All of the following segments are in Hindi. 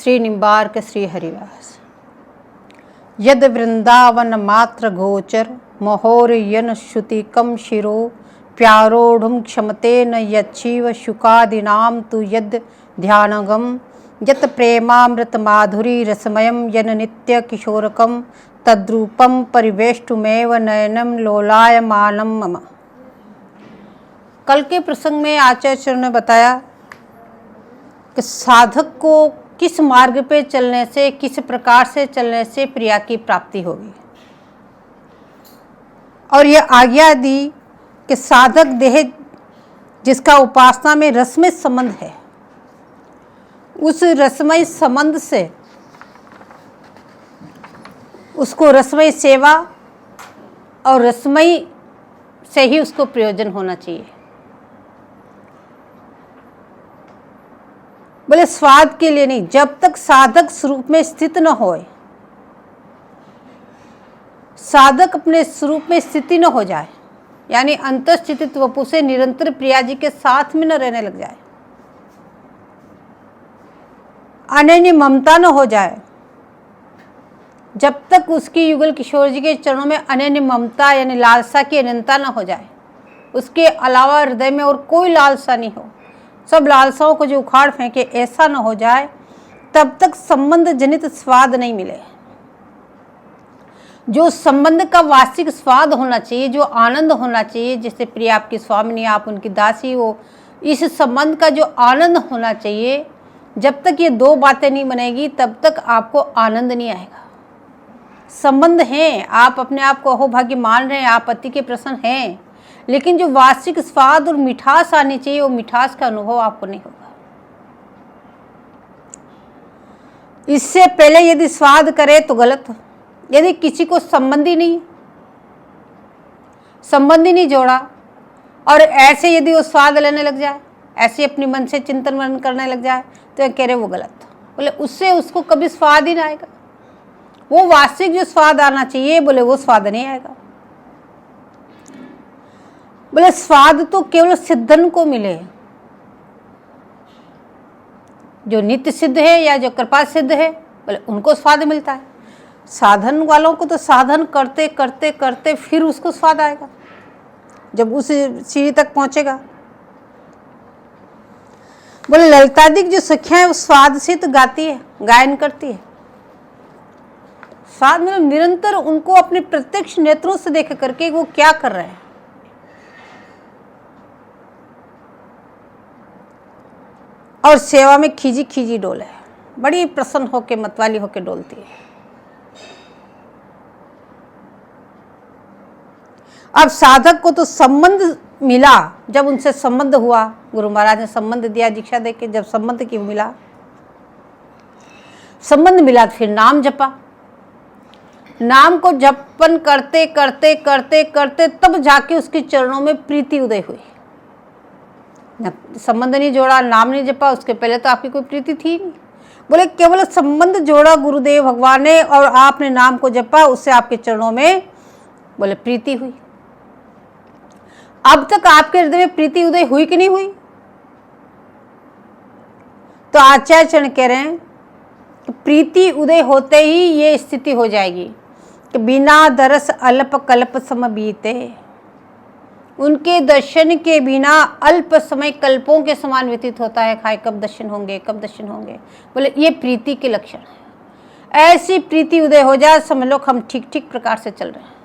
श्री निम्बार्क श्री हरिवास। यद वृंदावन मात्र गोचर महोरयन श्रुति कम शिरो प्यारोढ़ क्षमते न यच्छिव शुकादिनाम तु यद ध्यानगम यत प्रेमामृत माधुरी रसमयम यन नित्य किशोरकम तद्रूपम परिवेष्टुमेव नयनम लोलायमानम मम। कल के प्रसंग में आचार्य ने बताया कि साधक को किस मार्ग पे चलने से, किस प्रकार से चलने से प्रिया की प्राप्ति होगी, और यह आज्ञा दी कि साधक देह जिसका उपासना में रसमय संबंध है, उस रसमय संबंध से उसको रसमय सेवा और रसमय से ही उसको प्रयोजन होना चाहिए। बोले स्वाद के लिए नहीं, जब तक साधक स्वरूप में स्थित न होए, साधक अपने स्वरूप में स्थिति न हो जाए, यानी अंतस्थित वपु से निरंतर प्रिया जी के साथ में न रहने लग जाए, अनन्य ममता न हो जाए, जब तक उसकी युगल किशोर जी के चरणों में अनन्य ममता यानी लालसा की अनंता न हो जाए, उसके अलावा हृदय में और कोई लालसा नहीं हो, सब लालसाओं को जो उखाड़ फेंके, ऐसा न हो जाए, तब तक संबंध जनित स्वाद नहीं मिले। जो संबंध का वास्तविक स्वाद होना चाहिए, जो आनंद होना चाहिए, जैसे प्रिया आपकी स्वामिनी, आप उनकी दासी हो, इस संबंध का जो आनंद होना चाहिए, जब तक ये दो बातें नहीं बनेगी तब तक आपको आनंद नहीं आएगा। संबंध हैं, आप अपने आप को अहोभाग्य मान रहे हैं, आप पति के प्रसन्न हैं, लेकिन जो वास्तविक स्वाद और मिठास आनी चाहिए, वो मिठास का अनुभव आपको नहीं होगा। इससे पहले यदि स्वाद करे तो गलत। यदि किसी को संबंधी नहीं जोड़ा और ऐसे यदि वो स्वाद लेने लग जाए, ऐसे अपने मन से चिंतन मनन करने लग जाए, तो कह रहे वो गलत। बोले उससे उसको कभी स्वाद ही ना आएगा। वो वास्तविक जो स्वाद आना चाहिए, बोले वो स्वाद नहीं आएगा। बोले स्वाद तो केवल सिद्धन को मिले, जो नित्य सिद्ध है या जो कृपा सिद्ध है, बोले उनको स्वाद मिलता है। साधन वालों को तो साधन करते करते करते फिर उसको स्वाद आएगा, जब उस सीढ़ी तक पहुंचेगा। बोले ललितादिक जो सखियां है वो स्वाद से तो गाती है, गायन करती है। स्वाद मतलब निरंतर उनको अपने प्रत्यक्ष नेत्रों से देख करके वो क्या कर रहे हैं। और सेवा में खीजी खीजी डोल है, बड़ी प्रसन्न होके मतवाली होके डोलती है। अब साधक को तो संबंध मिला, जब उनसे संबंध हुआ, गुरु महाराज ने संबंध दिया दीक्षा देके, जब संबंध की मिला, संबंध मिला तो फिर नाम जपा। नाम को जपन करते करते करते करते तब जाके उसके चरणों में प्रीति उदय हुई। संबंध नहीं जोड़ा, नाम नहीं जपा, उसके पहले तो आपकी कोई प्रीति थी नहीं। बोले केवल संबंध जोड़ा गुरुदेव भगवान ने और आपने नाम को जपा, उससे आपके चरणों में बोले प्रीति हुई। अब तक आपके हृदय में प्रीति उदय हुई कि नहीं हुई? तो आचार्य चरण कह रहे हैं कि प्रीति उदय होते ही ये स्थिति हो जाएगी कि बिना दरस अल्प कल्प सम बीते। उनके दर्शन के बिना अल्प समय कल्पों के समान व्यतीत होता है। खाए कब दर्शन होंगे, कब दर्शन होंगे। बोले ये प्रीति के लक्षण है। ऐसी प्रीति उदय हो जाए, समझ लो हम ठीक ठीक प्रकार से चल रहे हैं।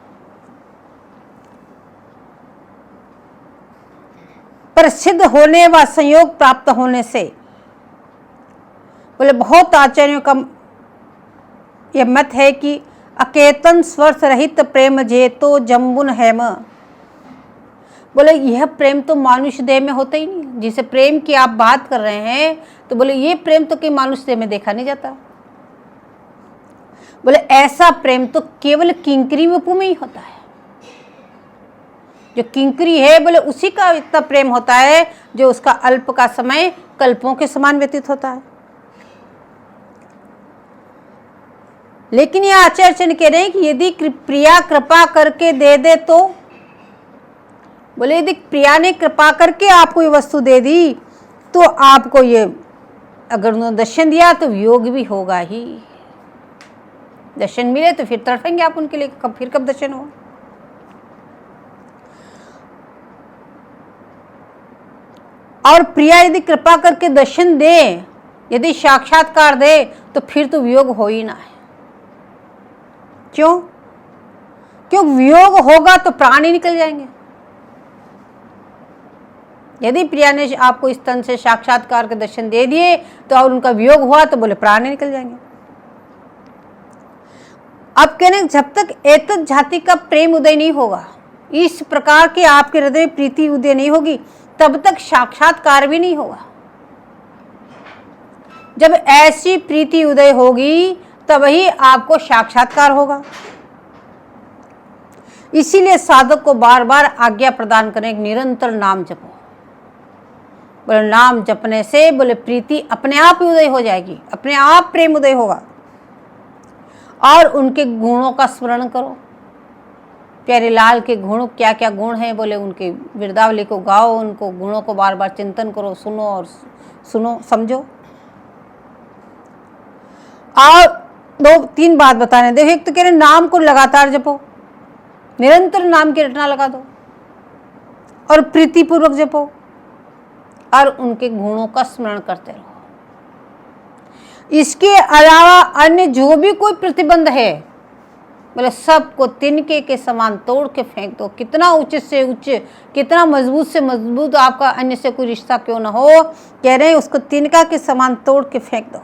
पर सिद्ध होने व संयोग प्राप्त होने से, बोले बहुत आचार्यों का यह मत है कि अकेतन स्वर्थ रहित प्रेम जेतो जम्बुन हेम। बोले यह प्रेम तो मानुष्य देह में होता ही नहीं। जिसे प्रेम की आप बात कर रहे हैं, तो बोले ये प्रेम तो कि मानुष्य देह में देखा नहीं जाता। बोले ऐसा प्रेम तो केवल किंकरी वपु में ही होता है। जो किंकरी है, बोले उसी का इतना प्रेम होता है जो उसका अल्प का समय कल्पों के समान व्यतीत होता है। लेकिन ये आचार्य कह रहे हैं कि यदि प्रिया कृपा करके दे दे, तो बोले यदि प्रिया ने कृपा करके आपको ये वस्तु दे दी, तो आपको ये अगर उन्होंने दर्शन दिया तो वियोग भी होगा ही। दर्शन मिले तो फिर तड़पेंगे आप उनके लिए, फिर कब दर्शन हो। और प्रिया यदि कृपा करके दर्शन दे, यदि साक्षात्कार दे, तो फिर तो वियोग हो ही ना है। क्यों? क्यों वियोग होगा तो प्राण ही निकल जाएंगे। यदि प्रिया ने आपको इस तन से साक्षात्कार के दर्शन दे दिए तो और उनका वियोग हुआ तो बोले प्राण ही निकल जाएंगे। अब कहने जब तक एतत् जाति का प्रेम उदय नहीं होगा, इस प्रकार के आपके हृदय में प्रीति उदय नहीं होगी, तब तक साक्षात्कार भी नहीं होगा। जब ऐसी प्रीति उदय होगी तब ही आपको साक्षात्कार होगा। इसीलिए साधक को बार बार आज्ञा प्रदान करें, निरंतर नाम जपो। बोले नाम जपने से बोले प्रीति अपने आप ही उदय हो जाएगी, अपने आप प्रेम उदय होगा। और उनके गुणों का स्मरण करो। प्यारे लाल के गुण क्या क्या गुण हैं, बोले उनके वृंदावली को गाओ, उनको गुणों को बार बार चिंतन करो, सुनो और सुनो समझो। और दो तीन बात बताने देखो। एक तो कह रहे नाम को लगातार जपो, निरंतर नाम की रटना लगा दो और प्रीतिपूर्वक जपो और उनके गुणों का स्मरण करते रहो। इसके अलावा अन्य जो भी कोई प्रतिबंध है, बोले सबको तिनके के समान तोड़ के फेंक दो। कितना उच्च से उच्च, कितना मजबूत से मजबूत आपका अन्य से कोई रिश्ता क्यों ना हो, कह रहे हैं उसको तिनका के समान तोड़ के फेंक दो।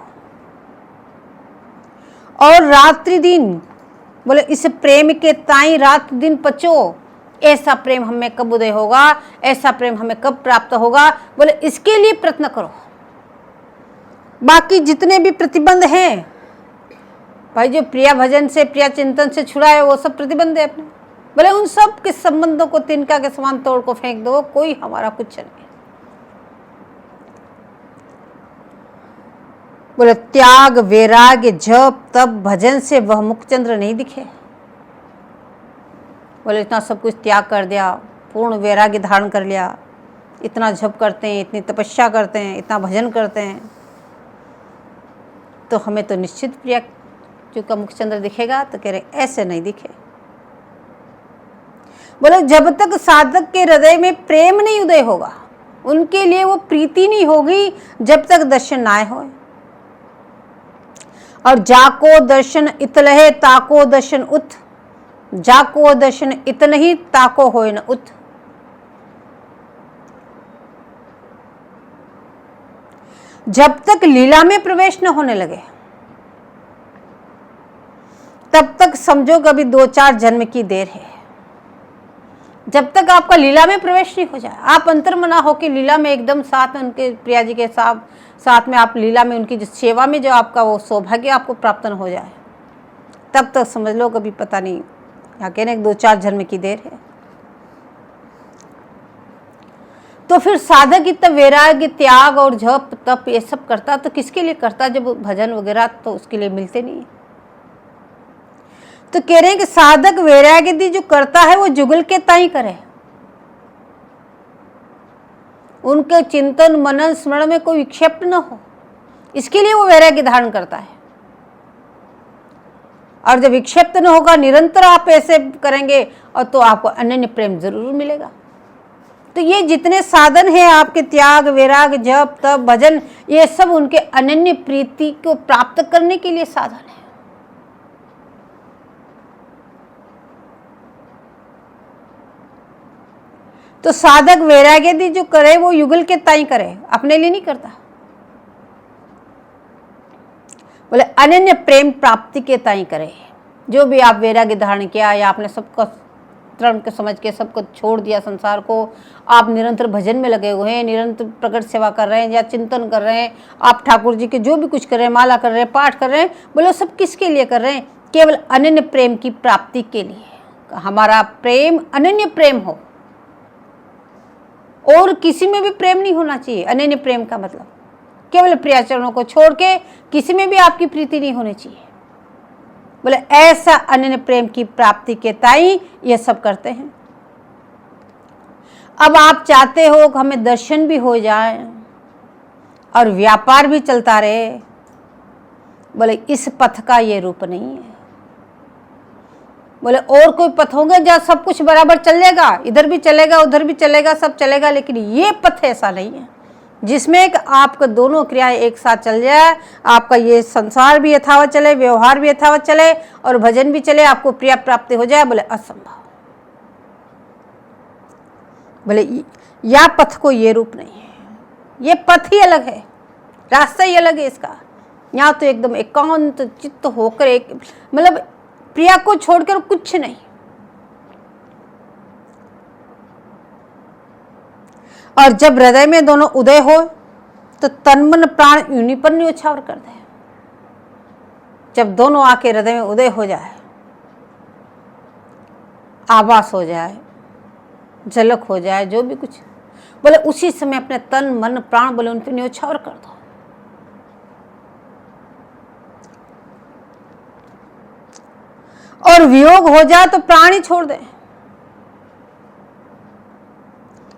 और रात्रि दिन बोले इस प्रेम के ताई रात दिन पचो। ऐसा प्रेम हमें कब उदय होगा, ऐसा प्रेम हमें कब प्राप्त होगा, बोले इसके लिए प्रयत्न करो। बाकी जितने भी प्रतिबंध हैं भाई, जो प्रिया भजन से प्रिया चिंतन से छुड़ाए वो सब प्रतिबंध है अपने, बोले उन सब के संबंधों को तिनका के समान तोड़ को फेंक दो, कोई हमारा कुछ नहीं। बोले त्याग वैराग्य जप तप भजन से वह मुखचंद्र नहीं दिखे। बोले इतना सब कुछ त्याग कर दिया, पूर्ण वैराग्य धारण कर लिया, इतना जप करते हैं, इतनी तपस्या करते हैं, इतना भजन करते हैं, तो हमें तो निश्चित प्रिया का मुखचंद्र दिखेगा। तो कह रहे ऐसे नहीं दिखे। बोले जब तक साधक के हृदय में प्रेम नहीं उदय होगा, उनके लिए वो प्रीति नहीं होगी, जब तक दर्शन ना हो। और जाको दर्शन इतलहे ताको दर्शन उत, जाको दर्शन इतन ही ताको होए न उत। जब तक लीला में प्रवेश न होने लगे तब तक समझो कभी 2-4 जन्म की देर है। जब तक आपका लीला में प्रवेश नहीं हो जाए, आप अंतर्मना होकर लीला में एकदम साथ में उनके प्रिया जी के साथ में आप लीला में उनकी जिस सेवा में जो आपका वो सौभाग्य आपको प्राप्त हो जाए, तब तक समझ लो कभी पता नहीं, यहाँ कहने 2-4 जन्म की देर है। तो फिर साधक इतना वैराग्य त्याग और जप तप ये सब करता तो किसके लिए करता, जब भजन वगैरह तो उसके लिए मिलते नहीं। तो कह रहे हैं कि साधक वैराग्य जो करता है वो जुगल के ताई करे, उनके चिंतन मनन स्मरण में कोई विक्षेप न हो, इसके लिए वो वैराग्य धारण करता है। और जब विक्षेप न होगा, निरंतर आप ऐसे करेंगे और तो आपको अनन्य प्रेम जरूर मिलेगा। तो ये जितने साधन हैं आपके त्याग वैराग्य जप तप भजन, ये सब उनके अनन्य प्रीति को प्राप्त करने के लिए साधन है। तो साधक वैराग्य जो करे वो युगल के ताई करे, अपने लिए नहीं करता। बोले अनन्य प्रेम प्राप्ति के ताई करे। जो भी आप वैराग्य धारण किया या आपने सबको तरण के समझ के सबको छोड़ दिया संसार को, आप निरंतर भजन में लगे हुए हैं, निरंतर प्रकट सेवा कर रहे हैं या चिंतन कर रहे हैं, आप ठाकुर जी के जो भी कुछ कर रहे हैं, माला कर रहे हैं, पाठ कर रहे हैं, बोले सब किसके लिए कर रहे हैं, केवल अनन्य प्रेम की प्राप्ति के लिए। हमारा प्रेम अनन्य प्रेम हो, और किसी में भी प्रेम नहीं होना चाहिए। अनन्य प्रेम का मतलब केवल प्रियाचरणों को छोड़ के किसी में भी आपकी प्रीति नहीं होनी चाहिए। बोले ऐसा अनन्य प्रेम की प्राप्ति के ताई ये सब करते हैं। अब आप चाहते हो कि हमें दर्शन भी हो जाए, और व्यापार भी चलता रहे, बोले इस पथ का ये रूप नहीं है। बोले और कोई पथ होंगे जहाँ सब कुछ बराबर चल जाएगा, इधर भी चलेगा उधर भी चलेगा, सब चलेगा, लेकिन ये पथ ऐसा नहीं है जिसमें एक आपका दोनों क्रियाएं एक साथ चल जाए, आपका ये संसार भी यथावत चले, व्यवहार भी यथावत चले और भजन भी चले, आपको प्रिया प्राप्ति हो जाए। बोले असंभव। बोले या पथ को ये रूप नहीं है, ये पथ ही अलग है, रास्ता ही अलग है इसका। यहाँ तो एकदम एकांत चित्त होकर एक मतलब प्रिया को छोड़कर कुछ नहीं। और जब हृदय में दोनों उदय हो तो तन मन प्राण यूनि पर न्योछावर कर दे। जब दोनों आके हृदय में उदय हो जाए, आभास हो जाए, झलक हो जाए, जो भी कुछ, बोले उसी समय अपने तन मन प्राण बोले उन पर न्योछावर कर दो। और वियोग हो जाए तो प्राण ही छोड़ दे।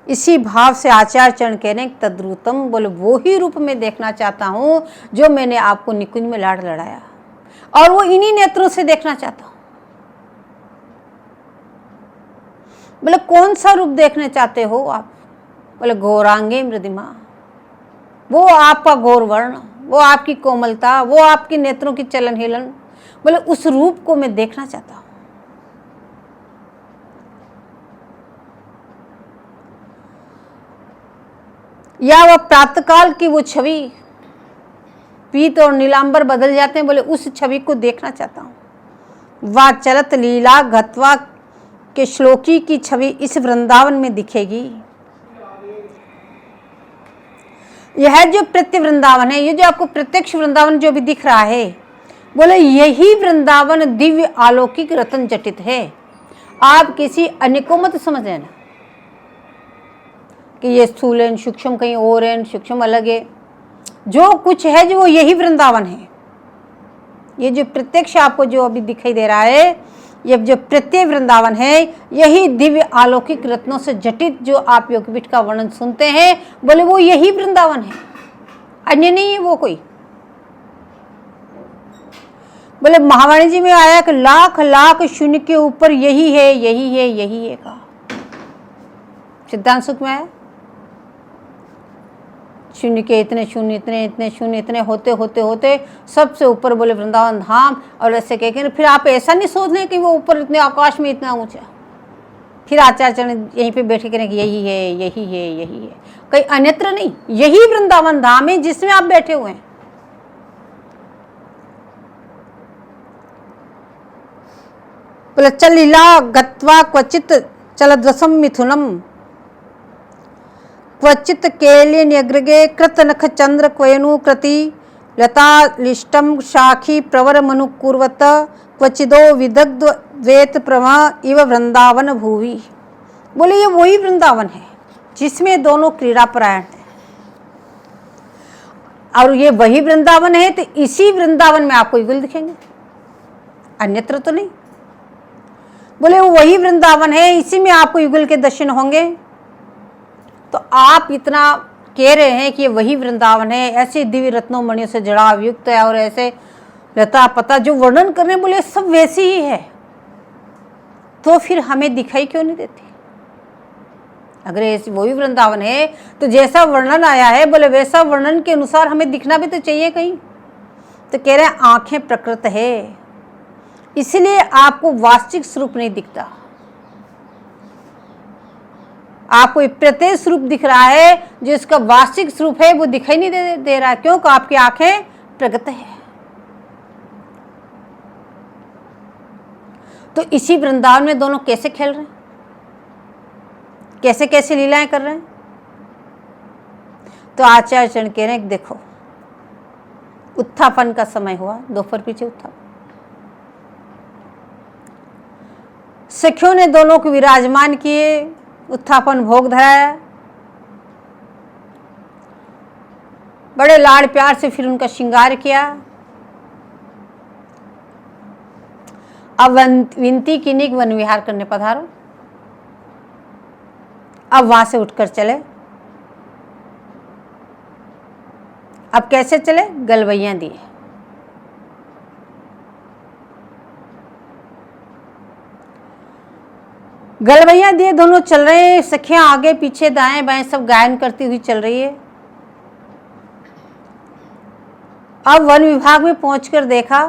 इसी भाव से आचार्य चरण कह रहे हैं तद्रूतम, बोले वो ही रूप में देखना चाहता हूं जो मैंने आपको निकुंज में लाड़ लड़ाया, और वो इन्हीं नेत्रों से देखना चाहता हूं। बोले कौन सा रूप देखना चाहते हो आप? बोले गौरांगे मृदिमा, वो आपका गौर वर्ण, वो आपकी कोमलता, वो आपकी नेत्रों की चलन हिलन, बोले उस रूप को मैं देखना चाहता हूं। या वह प्रातःकाल की वो छवि, पीत और नीलांबर बदल जाते हैं, बोले उस छवि को देखना चाहता हूं। वह चलत लीला घत्वा के श्लोकी की छवि इस वृंदावन में दिखेगी। यह जो प्रत्य वृंदावन है, ये जो आपको प्रत्यक्ष वृंदावन जो भी दिख रहा है, बोले यही वृंदावन दिव्य अलौकिक रतन जटित है। आप किसी अन्य को मत समझ लेना कि ये स्थूल है, सूक्ष्म कहीं और है, सूक्ष्म अलग है। जो कुछ है जो वो यही वृंदावन है। ये जो प्रत्यक्ष आपको जो अभी दिखाई दे रहा है, ये जो प्रत्यय वृंदावन है, यही दिव्य अलौकिक रत्नों से जटित जो आप योगपीठ का वर्णन सुनते हैं, बोले वो यही वृंदावन है, अन्य नहीं है वो कोई। बोले महावाणी जी में आया कि लाख लाख शून्य के ऊपर यही है, यही है, यही है का सिद्धांत सुख में आया। शून्य के इतने शून्य, इतने इतने शून्य, इतने होते होते होते सबसे ऊपर बोले वृंदावन धाम। और ऐसे कह के फिर आप ऐसा नहीं सोच लें कि वो ऊपर इतने आकाश में इतना ऊंचा। फिर आचार्य चरण यहीं पे बैठे करें कि यही है, यही है, यही है, कहीं अन्यत्र नहीं, यही वृंदावन धाम है जिसमें आप बैठे हुए हैं। बोले चल लीला गत्वा क्वचित चलद्वसम मिथुनम, क्वचित केल्य न्यग्रगे कृत नख चंद्र क्वयनु कृति लता लिष्टम शाखी प्रवर मनुकुर्वत क्वचिदो विदग्ध द्वैत प्रमा इव वृंदावन भूवि। बोले ये वही वृंदावन है जिसमें दोनों क्रीड़ा परायण है, और ये वही वृंदावन है तो इसी वृंदावन में आपको युगल दिखेंगे, अन्यत्र तो नहीं। बोले वो वही वृंदावन है, इसी में आपको युगल के दर्शन होंगे। तो आप इतना कह रहे हैं कि ये वही वृंदावन है, ऐसे दिव्य रत्नों मणियों से जड़ा युक्त है और ऐसे लता पता जो वर्णन कर रहे हैं, बोले सब वैसी ही है, तो फिर हमें दिखाई क्यों नहीं देती? अगर ऐसे वही वृंदावन है तो जैसा वर्णन आया है, बोले वैसा वर्णन के अनुसार हमें दिखना भी तो चाहिए कहीं। तो कह रहे हैं आंखें प्रकृत है, इसलिए आपको वास्तविक स्वरूप नहीं दिखता, आपको प्रत्यय स्वरूप दिख रहा है, जो इसका वास्तविक स्वरूप है वो दिखाई नहीं दे रहा है। क्योंकि आपकी आंखें प्रगट है। तो इसी वृंदावन में दोनों कैसे खेल रहे हैं, कैसे कैसे लीलाएं कर रहे हैं। तो आचार्य चरण कह रहे हैं देखो उत्थापन का समय हुआ, दोपहर पीछे उत्थापन, सखियों ने दोनों को विराजमान किए, उत्थापन भोग धराया, बड़े लाड़ प्यार से फिर उनका श्रृंगार किया। अब विनती की कि वन विहार करने पधारो। अब वहां से उठकर चले। अब कैसे चले, गलवैया दिए। गलवैया दिए दोनों चल रहे हैं, सखियां आगे पीछे दाएं बाएं सब गायन करती हुई चल रही है। अब वन विभाग में पहुंचकर देखा,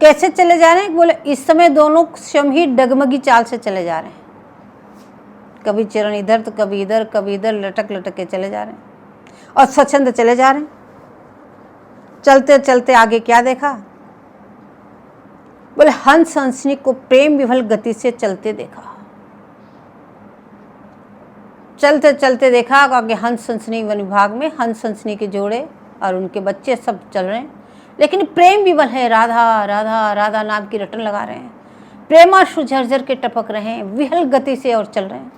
कैसे चले जा रहे हैं, बोले इस समय दोनों स्वयं ही डगमगी चाल से चले जा रहे हैं। कभी चरण इधर तो कभी इधर, कभी इधर, लटक लटक के चले जा रहे हैं और स्वच्छंद चले जा रहे हैं। चलते चलते आगे क्या देखा, बोले हंस हंसनी को प्रेम विभल गति से चलते देखा। चलते चलते देखा आगे हंस हंसनी, वन विभाग में हंस हंसनी के जोड़े और उनके बच्चे सब चल रहे हैं, लेकिन प्रेम विवल है, राधा राधा राधा नाम की रटन लगा रहे हैं, प्रेमाश्रु झरझर के टपक रहे हैं, विहल गति से और चल रहे हैं।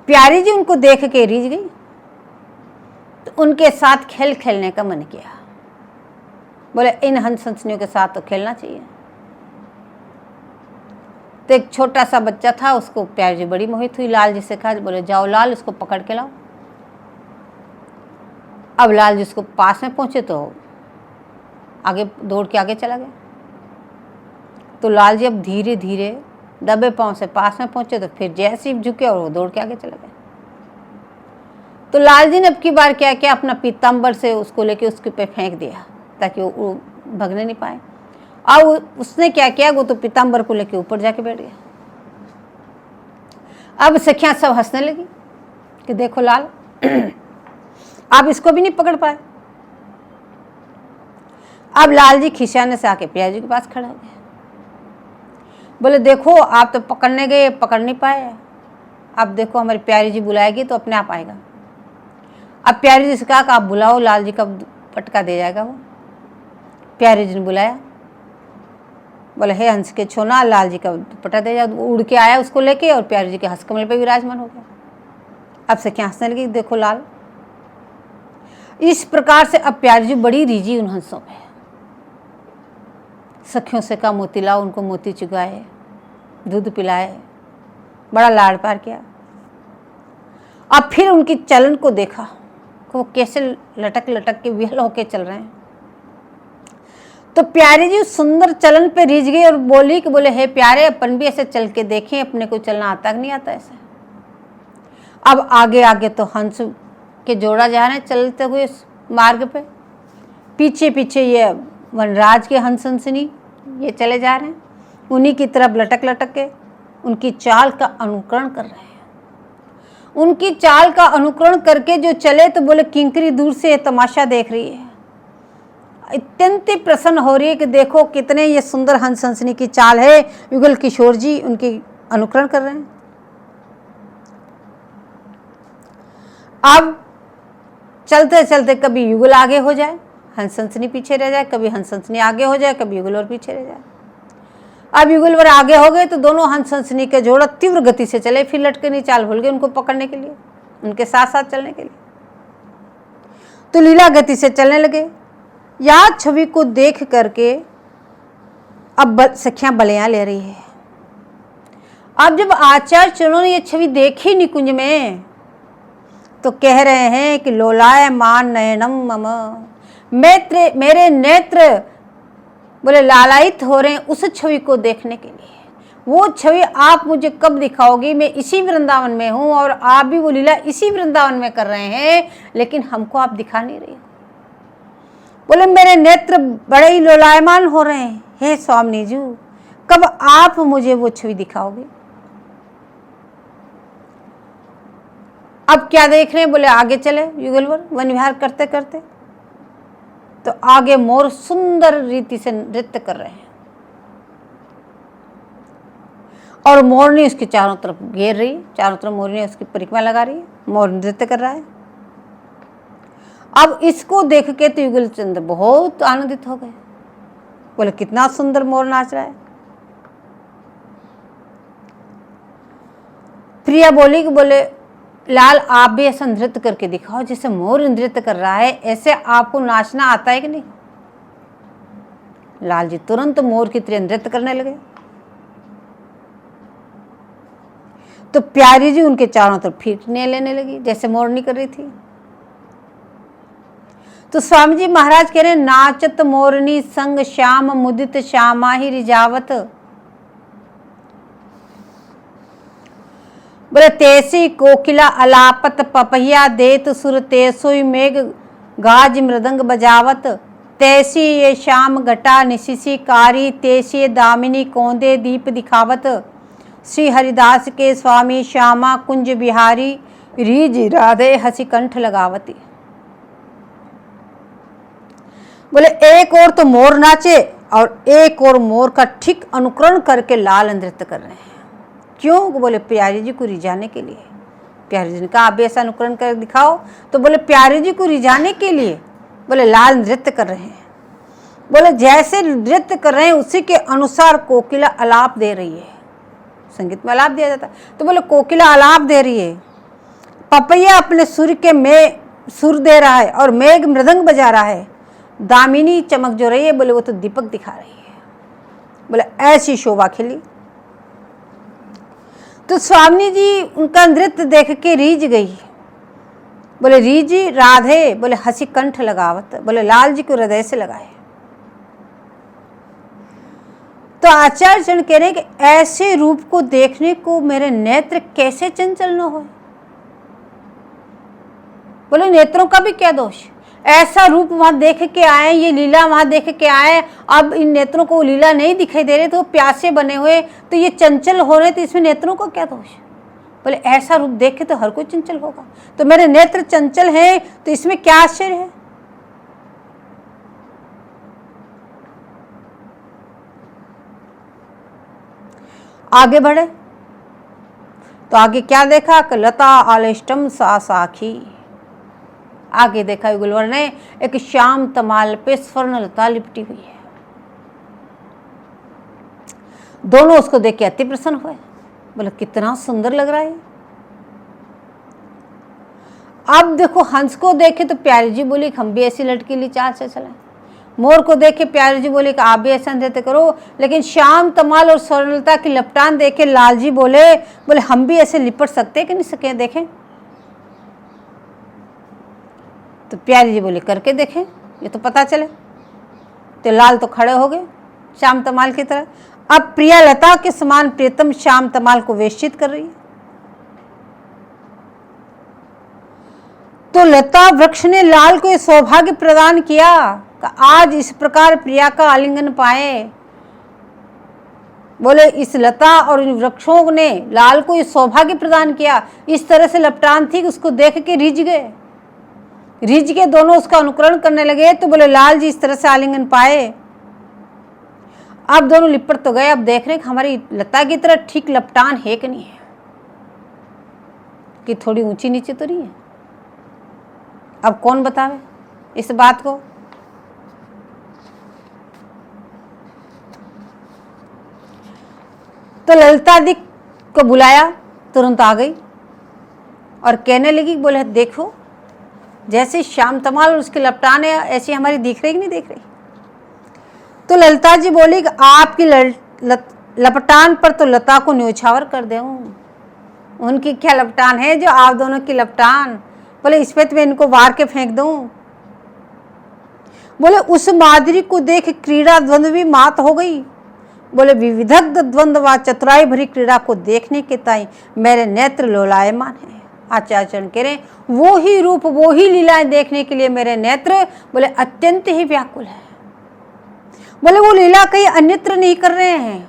प्यारी जी उनको देख के रीझ गई, तो उनके साथ खेल खेलने का मन किया। बोले इन हंस हंसनियों के साथ तो खेलना चाहिए। तो एक छोटा सा बच्चा था, उसको प्यारी जी बड़ी मोहित हुई, लाल जी से कहा, बोले जाओ लाल इसको पकड़ के लाओ। अब लाल जी उसको पास में पहुंचे तो आगे दौड़ के आगे चला गया। तो लाल जी अब धीरे धीरे दबे पांव से पास में पहुंचे, तो फिर जैसे ही झुके और वो दौड़ के आगे चला गया। तो लाल जी ने अब की बार क्या किया, अपना पीताम्बर से उसको लेके उसके पे फेंक दिया ताकि वो भगने नहीं पाए। अब उसने क्या किया, वो तो पीताम्बर को लेके ऊपर जाके बैठ गया। अब सखियां सब हंसने लगी कि देखो लाल आप इसको भी नहीं पकड़ पाए। अब लाल जी खिसियाने से आके प्यारी जी के पास खड़ा हो गया। बोले देखो आप तो पकड़ने गए, पकड़ नहीं पाए, अब देखो हमारी प्यारी जी बुलाएगी तो अपने आप आएगा। अब प्यारी जी से कहा कि आप बुलाओ, लाल जी का पटका दे जाएगा वो। प्यारी जी ने बुलाया, बोले हे हंस के छोना, लाल जी का पटा दे जाओ। उड़ के आया उसको लेके और प्यारी जी के हंस कमल पे विराजमान हो गया। अब से क्या हंसने लगी, देखो लाल। इस प्रकार से अब प्यारी जी बड़ी रीझी उन हंसों पे। सखियों से कहा मोती लाओ, उनको मोती चुगाए, दूध पिलाए, बड़ा लाड़ प्यार किया। अब फिर उनकी चलन को देखा कि वो कैसे लटक लटक के विहल होके चल रहे हैं। तो प्यारी जी सुंदर चलन पे रीझ गई और बोली कि बोले हे प्यारे, अपन भी ऐसे चल के देखें, अपने को चलना आता कि नहीं आता ऐसे। अब आगे आगे तो हंस के जोड़ा जा रहे हैं चलते हुए मार्ग पे, पीछे पीछे ये वनराज के हंस हंसनी ये चले जा रहे हैं, उन्हीं की तरफ लटक लटक के उनकी चाल का अनुकरण कर रहे हैं। उनकी चाल का अनुकरण करके जो चले तो बोले किंकरी दूर से तमाशा देख रही है, अत्यंत प्रसन्न हो रही है कि देखो कितने ये सुंदर हंस हंसनी की चाल है। युगल किशोर जी उनकी अनुकरण कर रहे हैं। अब चलते चलते कभी युगल आगे हो जाए, हंस हंसनी पीछे रह जाए, कभी हंस हंसनी आगे हो जाए, कभी युगल और पीछे रह जाए। अब युगल वर आगे हो गए तो दोनों हंस हंसनी के जोड़ा तीव्र गति से चले, फिर लटके नहीं चाल भूल गए उनको पकड़ने के लिए, उनके साथ साथ चलने के लिए। तो लीला गति से चलने लगे। याद छवि को देख करके अब सखियां बलियां ले रही है। अब जब आचार्य चरणों ने ये छवि देखी निकुंज में तो कह रहे हैं कि लोलाय मान नयनम मम, मेरे नेत्र बोले लालायित हो रहे हैं उस छवि को देखने के लिए। वो छवि आप मुझे कब दिखाओगी, मैं इसी वृंदावन में हूँ और आप भी वो लीला इसी वृंदावन में कर रहे हैं, लेकिन हमको आप दिखा नहीं रही हो। बोले मेरे नेत्र बड़े ही लोलायमान हो रहे हैं, हे स्वामी जी कब आप मुझे वो छवि दिखाओगे। अब क्या देख रहे हैं, बोले आगे चले युगलवर वन विहार करते करते तो आगे मोर सुंदर रीति से नृत्य कर रहे हैं और मोरनी उसके चारों तरफ घेर रही, चारों तरफ मोरनी उसकी परिक्रमा लगा रही है, मोर नृत्य कर रहा है। अब इसको देख के तो युगल चंद्र बहुत आनंदित हो गए, बोले कितना सुंदर मोर नाच रहा है। प्रिया बोली कि बोले लाल आप भी ऐसा नृत्य करके दिखाओ जैसे मोर नृत्य कर रहा है, ऐसे आपको नाचना आता है कि नहीं। लाल जी तुरंत मोर की तरह नृत्य करने लगे। तो प्यारी जी उनके चारों तरफ फीकने लेने लगी जैसे मोरनी कर रही थी। तो स्वामी जी महाराज कह रहे हैं, नाचत मोरनी संग श्याम मुदित श्यामा ही रिजावत। बोले तेसी कोकिला अलापत पपहिया देत सुर तेसोई मेघ गाज मृदंग बजावत। तैसी ये श्याम घटा निशिसी कारी तेसी दामिनी कौंदे दीप दिखावत। श्री हरिदास के स्वामी श्यामा कुंज बिहारी रीज राधे हसी कंठ लगावती। बोले एक और तो मोर नाचे और एक और मोर का ठीक अनुकरण करके लाल नृत्य कर रहे हैं। क्यों? बोले प्यारी जी को रिझाने के लिए। प्यारी जी ने कहा आप ऐसा अनुकरण कर दिखाओ, तो बोले प्यारी जी को रिझाने के लिए बोले लाल नृत्य कर रहे हैं। बोले जैसे नृत्य कर रहे हैं उसी के अनुसार कोकिला आलाप दे रही है। संगीत में आलाप दिया जाता है, तो बोले कोकिला आलाप दे रही है। पपैया अपने सुर के में सुर दे रहा है और मेघ मृदंग बजा रहा है। दामिनी चमक जो रही है बोले वो तो दीपक दिखा रही है। बोले ऐसी शोभा खिली। तो स्वामी जी उनका नृत्य देख के रीझ गई। बोले रीझी राधे बोले हंसी कंठ लगावत। बोले लाल जी को हृदय से लगाए। तो आचार्य चरण कह रहे हैं कि ऐसे रूप को देखने को मेरे नेत्र कैसे चंचल न हो। बोले नेत्रों का भी क्या दोष, ऐसा रूप वहां देख के आए, ये लीला वहां देख के आए, अब इन नेत्रों को लीला नहीं दिखाई दे रहे, तो प्यासे बने हुए, तो ये चंचल हो रहे, तो इसमें नेत्रों का क्या दोष। बोले ऐसा रूप देख के तो हर कोई चंचल होगा, तो मेरे नेत्र चंचल हैं, तो इसमें क्या आश्चर्य है। आगे बढ़े तो आगे क्या देखा कि लता आलिष्टम सा साखी। आगे देखा गुलवर ने एक श्याम तमाल पे स्वर्ण लता लिपटी हुई है। दोनों उसको देख के अति प्रसन्न हुए। बोले कितना सुंदर लग रहा है। अब देखो हंस को देखे तो प्यारी जी बोली हम भी ऐसी लटकी ली चाल से चलाएं। मोर को देखे प्यारी जी बोले कि आप भी ऐसा नृत्य करो। लेकिन श्याम तमाल और स्वर्णलता की लपटान देखे लाल जी बोले हम भी ऐसे लिपट सकते कि नहीं सके, देखें। तो प्यारी जी बोले करके देखें, ये तो पता चले। तो लाल तो खड़े हो गए श्याम तमाल की तरह। अब प्रिया लता के समान प्रीतम श्याम तमाल को वेश्चित कर रही है। तो लता वृक्ष ने लाल को यह सौभाग्य प्रदान किया कि आज इस प्रकार प्रिया का आलिंगन पाए। बोले इस लता और इन वृक्षों ने लाल को यह सौभाग्य प्रदान किया। इस तरह से लपटान थी कि उसको देख के रिझ गए। रिझ के दोनों उसका अनुकरण करने लगे। तो बोले लाल जी इस तरह से आलिंगन पाए। अब दोनों लिपट तो गए। अब देख रहे हैं कि हमारी लता की तरह ठीक लपटान है कि नहीं है, कि थोड़ी ऊंची नीचे तो नहीं है। अब कौन बतावे इस बात को। तो ललिता दी को बुलाया, तुरंत आ गई और कहने लगी बोले देखो जैसे श्याम तमाल और उसकी लपटान है ऐसी हमारी दिख रही कि नहीं दिख रही। तो ललिता जी बोली कि आपकी लपटान पर तो लता को न्योछावर कर दे। उनकी क्या लपटान है जो आप दोनों की लपटान। बोले इस पे तो मैं इनको वार के फेंक दूं। बोले उस माधुरी को देख क्रीड़ा द्वंद्व भी मात हो गई। बोले विविधग्ध द्वंद्व व चतुराई भरी क्रीड़ा को देखने के ताई मेरे नेत्र लोलायमान है। आचार्य चरण कह रहे वो ही रूप वो ही लीलाएं देखने के लिए मेरे नेत्र बोले अत्यंत ही व्याकुल है। बोले वो लीला कहीं अन्यत्र नहीं कर रहे हैं,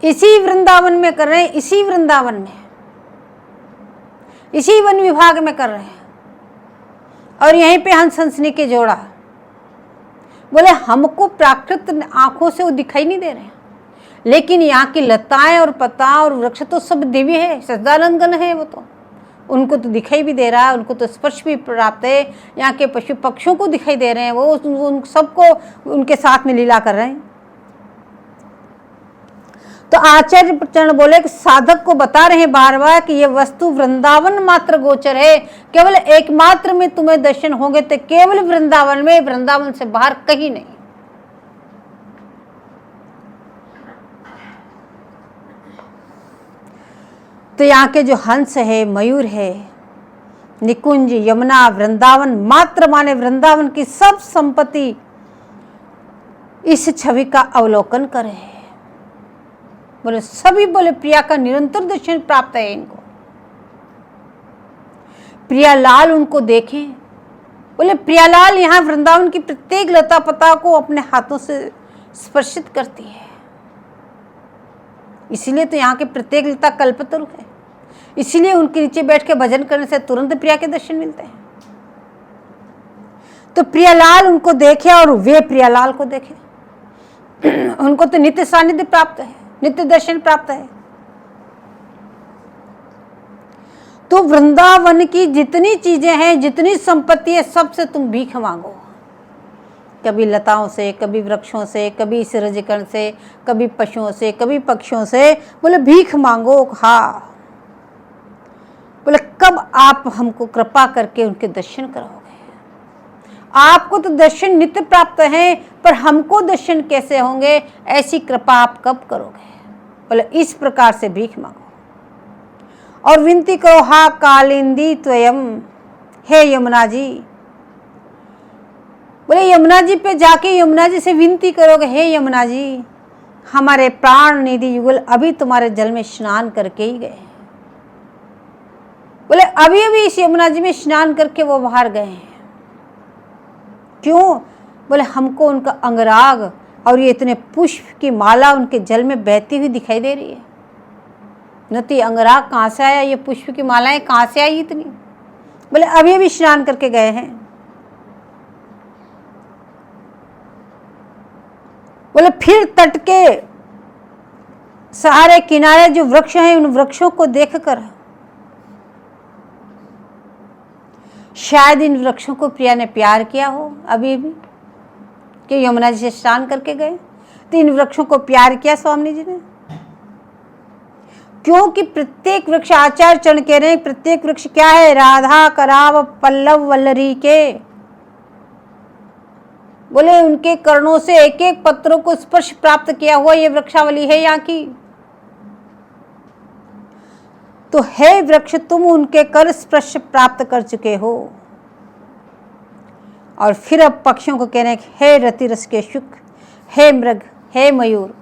इसी वृंदावन में कर रहे हैं, इसी वृंदावन में, इसी वन विभाग में कर रहे हैं। और यहीं पे हंस हंसनी के जोड़ा। बोले हमको प्राकृत आंखों से वो दिखाई नहीं दे रहे हैं, लेकिन यहाँ की लताएं और पत्ता और वृक्ष तो सब दिव्य है, सच्चिदानंदन है। वो तो उनको तो दिखाई भी दे रहा है, उनको तो स्पर्श भी प्राप्त है। यहाँ के पशु पक्षियों को दिखाई दे रहे हैं, वो उन सबको उनके साथ में लीला कर रहे हैं। तो आचार्य चरण बोले कि साधक को बता रहे हैं बार बार कि ये वस्तु वृंदावन मात्र गोचर है। केवल एकमात्र में तुम्हें दर्शन होंगे तो केवल वृंदावन में, वृंदावन से बाहर कहीं नहीं। तो यहाँ के जो हंस है, मयूर है, निकुंज, यमुना, वृंदावन, मात्र माने वृंदावन की सब संपत्ति इस छवि का अवलोकन करे। बोले सभी बोले प्रिया का निरंतर दर्शन प्राप्त है इनको। प्रियालाल उनको देखें। बोले प्रियालाल यहाँ वृंदावन की प्रत्येक लता पता को अपने हाथों से स्पर्शित करती है, इसीलिए तो यहाँ के प्रत्येक लता कल्पतरु है, इसीलिए उनके नीचे बैठ के भजन करने से तुरंत प्रिया के दर्शन मिलते हैं। तो प्रियालाल उनको देखे और वे प्रियालाल को देखे। उनको तो नित्य सानिध्य प्राप्त है, नित्य दर्शन प्राप्त है। तो वृंदावन की जितनी चीजें हैं, जितनी संपत्ति है, सबसे तुम भीख मांगो। कभी लताओं से, कभी वृक्षों से, कभी इस रजकण से, कभी पशुओं से, कभी पक्षियों से, बोले भीख मांगो। हाँ, बोले कब आप हमको कृपा करके उनके दर्शन कराओगे? आपको तो दर्शन नित्य प्राप्त है, पर हमको दर्शन कैसे होंगे? ऐसी कृपा आप कब करोगे? बोले इस प्रकार से भीख मांगो और विनती करो, हा कालिंदी त्वयम, हे यमुना जी। बोले यमुना जी पे जाके यमुना जी से विनती करोगे, हे यमुना जी हमारे प्राण निधि युगल अभी तुम्हारे जल में स्नान करके ही गए। बोले अभी अभी इस यमुना जी में स्नान करके वो बाहर गए हैं। क्यों? बोले हमको उनका अंगराग और ये इतने पुष्प की माला उनके जल में बहती हुई दिखाई दे रही है। नती अंगराग कहाँ से आया? ये पुष्प की मालाएं कहाँ से आई इतनी? बोले अभी अभी स्नान करके गए हैं। बोले फिर तट के सहारे किनारे जो वृक्ष हैं, उन वृक्षों को देखकर शायद इन वृक्षों को प्रिया ने प्यार किया हो अभी भी, कि यमुना जी से स्नान करके गए तो इन वृक्षों को प्यार किया स्वामी जी ने। क्योंकि प्रत्येक वृक्ष, आचार्य चरण कह रहे हैं, प्रत्येक वृक्ष क्या है? राधा कराव पल्लव वल्लरी के। बोले उनके कर्णों से एक एक पत्रों को स्पर्श प्राप्त किया हुआ ये वृक्षावली है यहाँ की। तो हे वृक्ष, तुम उनके कर स्पर्श प्राप्त कर चुके हो। और फिर अब पक्षियों को कह रहे हैं, हे रति रस के शुक, हे मृग, हे मयूर,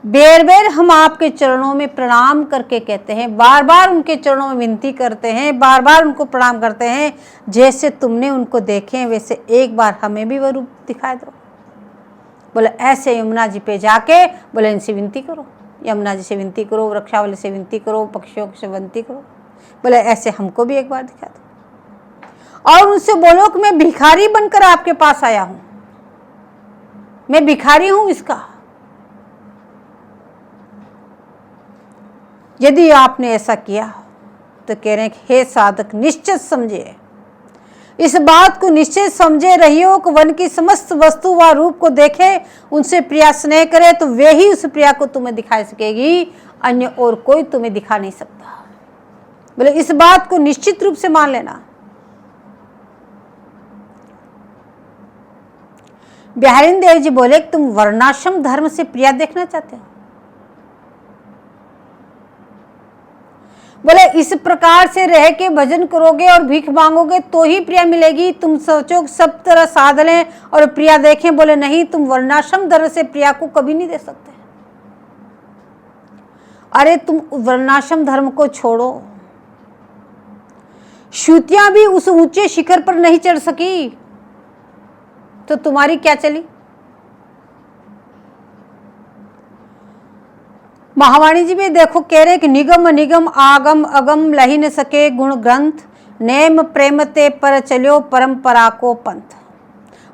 बेर बेर हम आपके चरणों में प्रणाम करके कहते हैं, बार बार उनके चरणों में विनती करते हैं, बार बार उनको प्रणाम करते हैं। जैसे तुमने उनको देखे वैसे एक बार हमें भी वह रूप दिखा दो। बोले ऐसे यमुना जी पे जाके बोले इनसे विनती करो, यमुना जी से विनती करो, वृक्षावली से विनती करो, पक्षियों से विनती करो। बोले ऐसे हमको भी एक बार दिखा दो। और उनसे बोलो कि मैं भिखारी बनकर आपके पास आया हूं, मैं भिखारी हूं इसका। यदि आपने ऐसा किया तो कह रहे हैं, हे साधक निश्चित समझे, इस बात को निश्चय समझे रहियो कि वन की समस्त वस्तु व रूप को देखे, उनसे प्रिया स्नेह करे तो वे ही उस प्रिया को तुम्हें दिखा सकेगी, अन्य और कोई तुम्हें दिखा नहीं सकता। बोले इस बात को निश्चित रूप से मान लेना। बिहारी देव जी बोले तुम वर्णाश्रम धर्म से प्रिया देखना चाहते हो? बोले इस प्रकार से रह के भजन करोगे और भीख मांगोगे तो ही प्रिया मिलेगी। तुम सोचो सब तरह साध लें और प्रिया देखें। बोले नहीं, तुम वर्णाश्रम धर्म से प्रिया को कभी नहीं दे सकते। अरे तुम वर्णाश्रम धर्म को छोड़ो, श्रुतियां भी उस ऊंचे शिखर पर नहीं चढ़ सकी तो तुम्हारी क्या चली? महावाणी जी में देखो कह रहे कि निगम निगम आगम अगम लही न सके गुण ग्रंथ, नेम प्रेम ते पर चलो परंपरा को पंथ।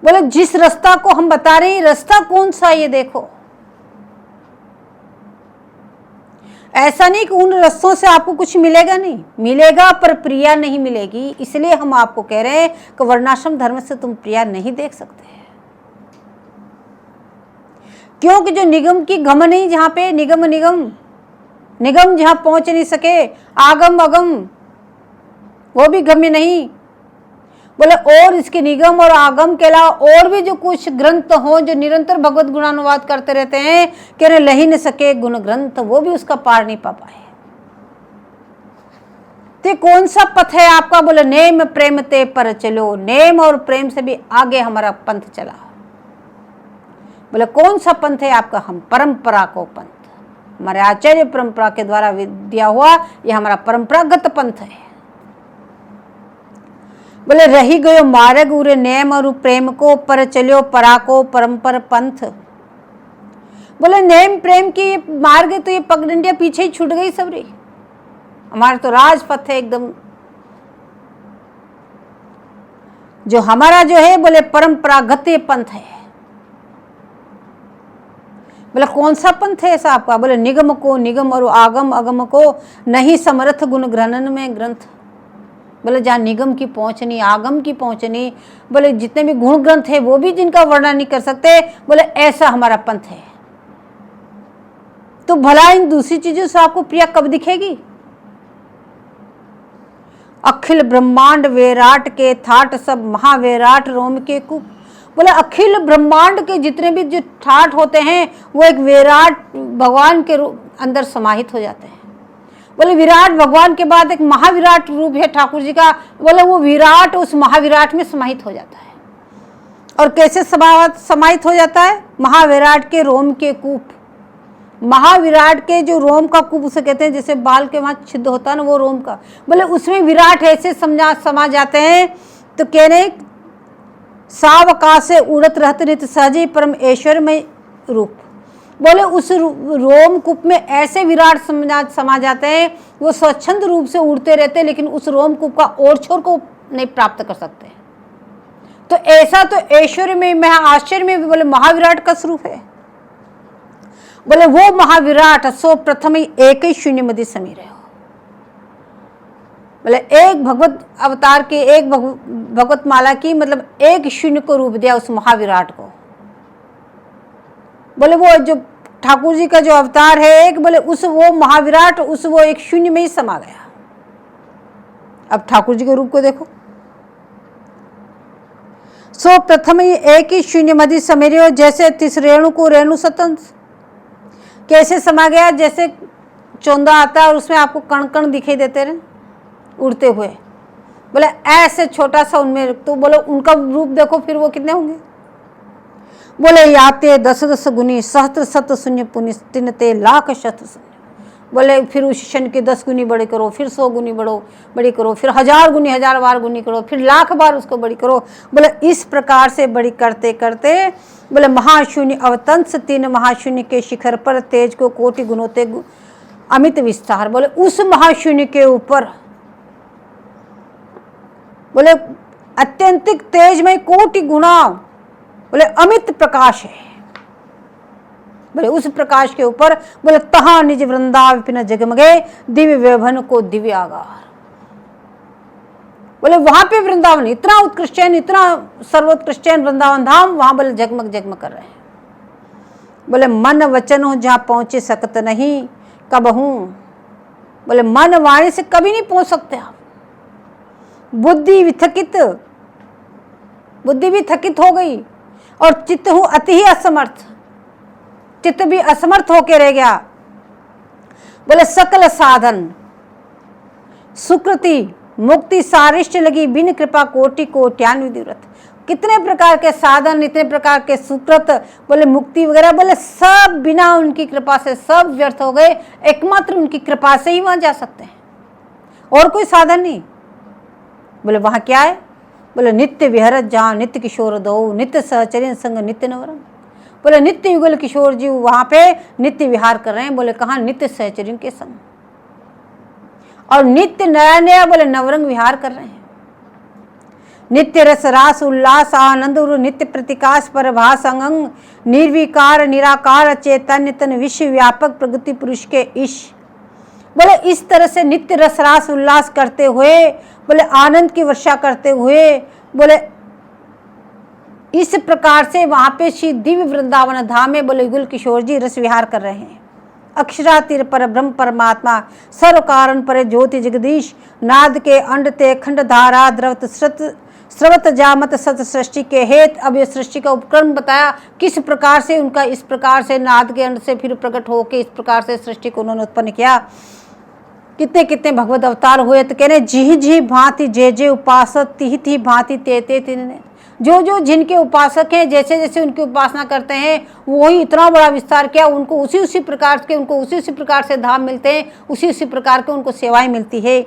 बोले जिस रास्ता को हम बता रहे हैं, रास्ता कौन सा ये देखो। ऐसा नहीं कि उन रास्तों से आपको कुछ मिलेगा, नहीं मिलेगा, पर प्रिया नहीं मिलेगी। इसलिए हम आपको कह रहे हैं कि वर्णाश्रम धर्म से तुम प्रिया नहीं देख सकते। क्योंकि जो निगम की गम नहीं, जहां पे निगम निगम जहां पहुंच नहीं सके, आगम अगम वो भी गम्य नहीं। बोले और इसके निगम और आगम के अलावा और भी जो कुछ ग्रंथ हो जो निरंतर भगवत गुणानुवाद करते रहते हैं, कह रहे लही न सके गुण ग्रंथ, वो भी उसका पार नहीं पा पाए। तो कौन सा पथ है आपका? बोले नेम प्रेम ते पर चलो, नेम और प्रेम से भी आगे हमारा पंथ चला। बोले कौन सा पंथ है आपका? हम परंपरा को पंथ, हमारे आचार्य परंपरा के द्वारा दिया हुआ ये हमारा परंपरागत पंथ है। बोले रही गयो मार्ग उरे नेम और प्रेम को, पर चलो परा को परंपर पंथ। बोले नेम प्रेम की मार्ग है तो ये पगडंडिया पीछे ही छूट गई सबरी, हमारा तो राजपथ है एकदम। जो हमारा जो है बोले परंपरागत पंथ है। बोले कौन सा पंथ है ऐसा आपका? बोले निगम को निगम और आगम अगम को, नहीं समर्थ गुण ग्रहण में ग्रंथ। बोले जहाँ निगम की पहुंच नहीं, आगम की पहुंच नहीं, बोले जितने भी गुण ग्रंथ है वो भी जिनका वर्णन नहीं कर सकते, बोले ऐसा हमारा पंथ है। तो भला इन दूसरी चीजों से आपको प्रिया कब दिखेगी? अखिल ब्रह्मांड विराट के ठाट, सब महाविराट रोम के कुप। बोले अखिल ब्रह्मांड के जितने भी जो ठाट होते हैं वो एक विराट भगवान के अंदर समाहित हो जाते हैं। बोले विराट भगवान के बाद एक महाविराट रूप है ठाकुर जी का, बोले वो विराट उस महाविराट में समाहित हो जाता है। और कैसे समाहित हो जाता है? महाविराट के रोम के कूप, महाविराट के जो रोम का कूप उसे कहते हैं, जैसे बाल के वहां छिद्र होता है ना, वो रोम का। बोले उसमें विराट ऐसे समा जाते हैं। तो कह रहे सावकाश से उड़त रहत नित सहजे परम ऐश्वर्यमय रूप। बोले उस रोम कूप में ऐसे विराट समा जाते हैं, वो स्वच्छंद रूप से उड़ते रहते हैं, लेकिन उस रोम कूप का ओर छोर को नहीं प्राप्त कर सकते। तो ऐसा तो ऐश्वर्य में, महा आश्चर्य में भी बोले महाविराट का स्वरूप है। बोले वो महाविराट सो प्रथम ही एक ही शून्य मध्य समीर है। बोले एक भगवत अवतार की, एक भगवत माला की, मतलब एक शून्य को रूप दिया उस महाविराट को। बोले वो जो ठाकुर जी का जो अवतार है एक, बोले उस वो महाविराट उस वो एक शून्य में ही समा गया। अब ठाकुर जी के रूप को देखो। सो प्रथम ही एक ही शून्य मध्य समीर, जैसे तिस रेणु को रेणु सतंस। कैसे समा गया? जैसे चौंदा आता है और उसमें आपको कण कण दिखाई देते रहे उड़ते हुए, बोले ऐसे छोटा सा उनमें। तो बोलो उनका रूप देखो फिर वो कितने होंगे। बोले याते दस दस गुनी सहस्त्र सत शून्य पुण्य तिनते लाख शत शून्य। बोले फिर उस क्षण के 10 गुनी बड़े करो, फिर 100 गुनी बड़ी करो, फिर 1000 गुनी 1000 बार गुनी करो, फिर लाख बार उसको बड़ी करो। बोले इस प्रकार से बड़ी करते करते बोले महाशून्य अवतंस 3 महाशून्य के शिखर पर तेज को कोटि गुणोते अमित विस्तार। बोले उस महाशून्य के ऊपर बोले अत्यंतिक तेजमय कोटि गुणा, बोले अमित प्रकाश है। बोले उस प्रकाश के ऊपर बोले तहा निज वृंदावन पिन जगमगे दिव्य व्यभन को दिव्य आगार। बोले वहां पे वृंदावन इतना उत्कृष्ट, इतना सर्वोत्कृष्ट वृंदावन धाम, वहां बोले जगमग जगमग कर रहे हैं। बोले मन वचन हो जहां पहुंचे सकत नहीं कब हूं। बोले मन वाणी से कभी नहीं पहुंच सकते आप। बुद्धि भी थकित हो गई और चित्त हूं अति ही असमर्थ, चित्त भी असमर्थ होके रह गया। बोले सकल साधन सुकृति मुक्ति सारिष्ट लगी बिन कृपा कोटि कोट्यान्विधि व्रत। कितने प्रकार के साधन, इतने प्रकार के सुकृत, बोले मुक्ति वगैरह, बोले सब बिना उनकी कृपा से सब व्यर्थ हो गए। एकमात्र उनकी कृपा से ही वहां जा सकते हैं, और कोई साधन नहीं। बोले वहां क्या है? बोले नित्य विहरत जहाँ नित्य किशोर दो, नित्य सहचर्य संग नित्य नवरंग। बोले नित्य युगल किशोर जी वहां पे नित्य विहार कर रहे हैं। बोले कहाँ? नित्य सहचर्य के संग, और नित्य नया नया बोले नवरंग विहार कर रहे हैं। नित्य रस रास उल्लास आनंद और नित्य प्रतिकाश परभास अंग निर्विकार निराकार चैतन्य तन विश्व व्यापक प्रगति पुरुष के ईश। बोले इस तरह से नित्य रस रास उल्लास करते हुए, बोले आनंद की वर्षा करते हुए, बोले इस प्रकार से वहां पे श्री दिव्य वृंदावन धाम में बोले युगल किशोर जी रस विहार कर रहे हैं। अक्षरातीर पर ब्रह्म परमात्मा सर्व कारण पर ज्योति जगदीश नाद के अंड ते खंड धारा द्रवत स्रवत जामत सत सृष्टि के हेत। अब ये सृष्टि का उपक्रम बताया किस प्रकार से उनका इस प्रकार से नाद के अंड से फिर प्रकट होकर इस प्रकार से सृष्टि को उन्होंने उत्पन्न किया। कितने कितने भगवत अवतार हुए, तो कह रहे जी जी भांति जे जे उपासक तिहि तिहि भांति ते ते तिन्ने। जो जो जिनके उपासक हैं, जैसे जैसे उनकी उपासना करते हैं, वही इतना बड़ा विस्तार किया, उनको उसी उसी प्रकार के, उनको उसी उसी प्रकार से धाम मिलते हैं, उसी उसी प्रकार के उनको सेवाएं मिलती है।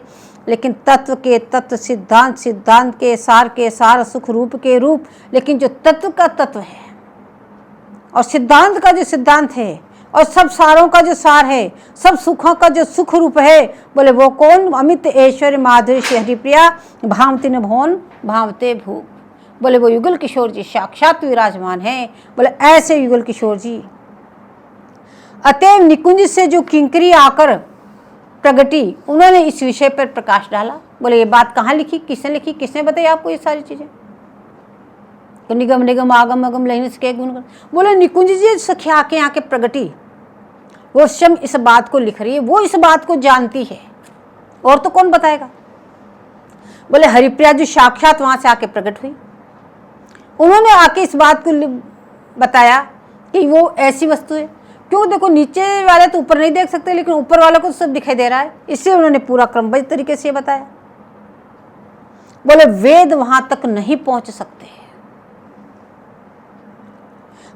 लेकिन तत्व के तत्व, सिद्धांत सिद्धांत के सार के सार, सुख रूप के रूप, लेकिन जो तत्व का तत्व है और सिद्धांत का जो सिद्धांत है और सब सारों का जो सार है, सब सुखों का जो सुख रूप है, बोले वो कौन? अमित ऐश्वर्य माधुर्य श्री हरिप्रिया भावती न भवन भावते भू। बोले वो युगल किशोर जी साक्षात विराजमान हैं। बोले ऐसे युगल किशोर जी। अतएव निकुंज से जो किंकरी आकर प्रगति, उन्होंने इस विषय पर प्रकाश डाला। बोले ये बात कहाँ लिखी, किसने लिखी, किसने बताई आपको ये सारी चीजें? तो निगम निगम आगम अगम लहिन के गुण। बोले निकुंज जी सखिया के यहाँ के प्रगति, वो स्वयं इस बात को लिख रही है, वो इस बात को जानती है, और तो कौन बताएगा? बोले हरिप्रिया जी साक्षात वहां से आके प्रकट हुई, उन्होंने आके इस बात को बताया कि वो ऐसी वस्तु है। क्यों? देखो नीचे वाले तो ऊपर नहीं देख सकते, लेकिन ऊपर वालों को तो सब दिखाई दे रहा है, इसलिए उन्होंने पूरा क्रमबद्ध तरीके से बताया। बोले वेद वहां तक नहीं पहुंच सकते।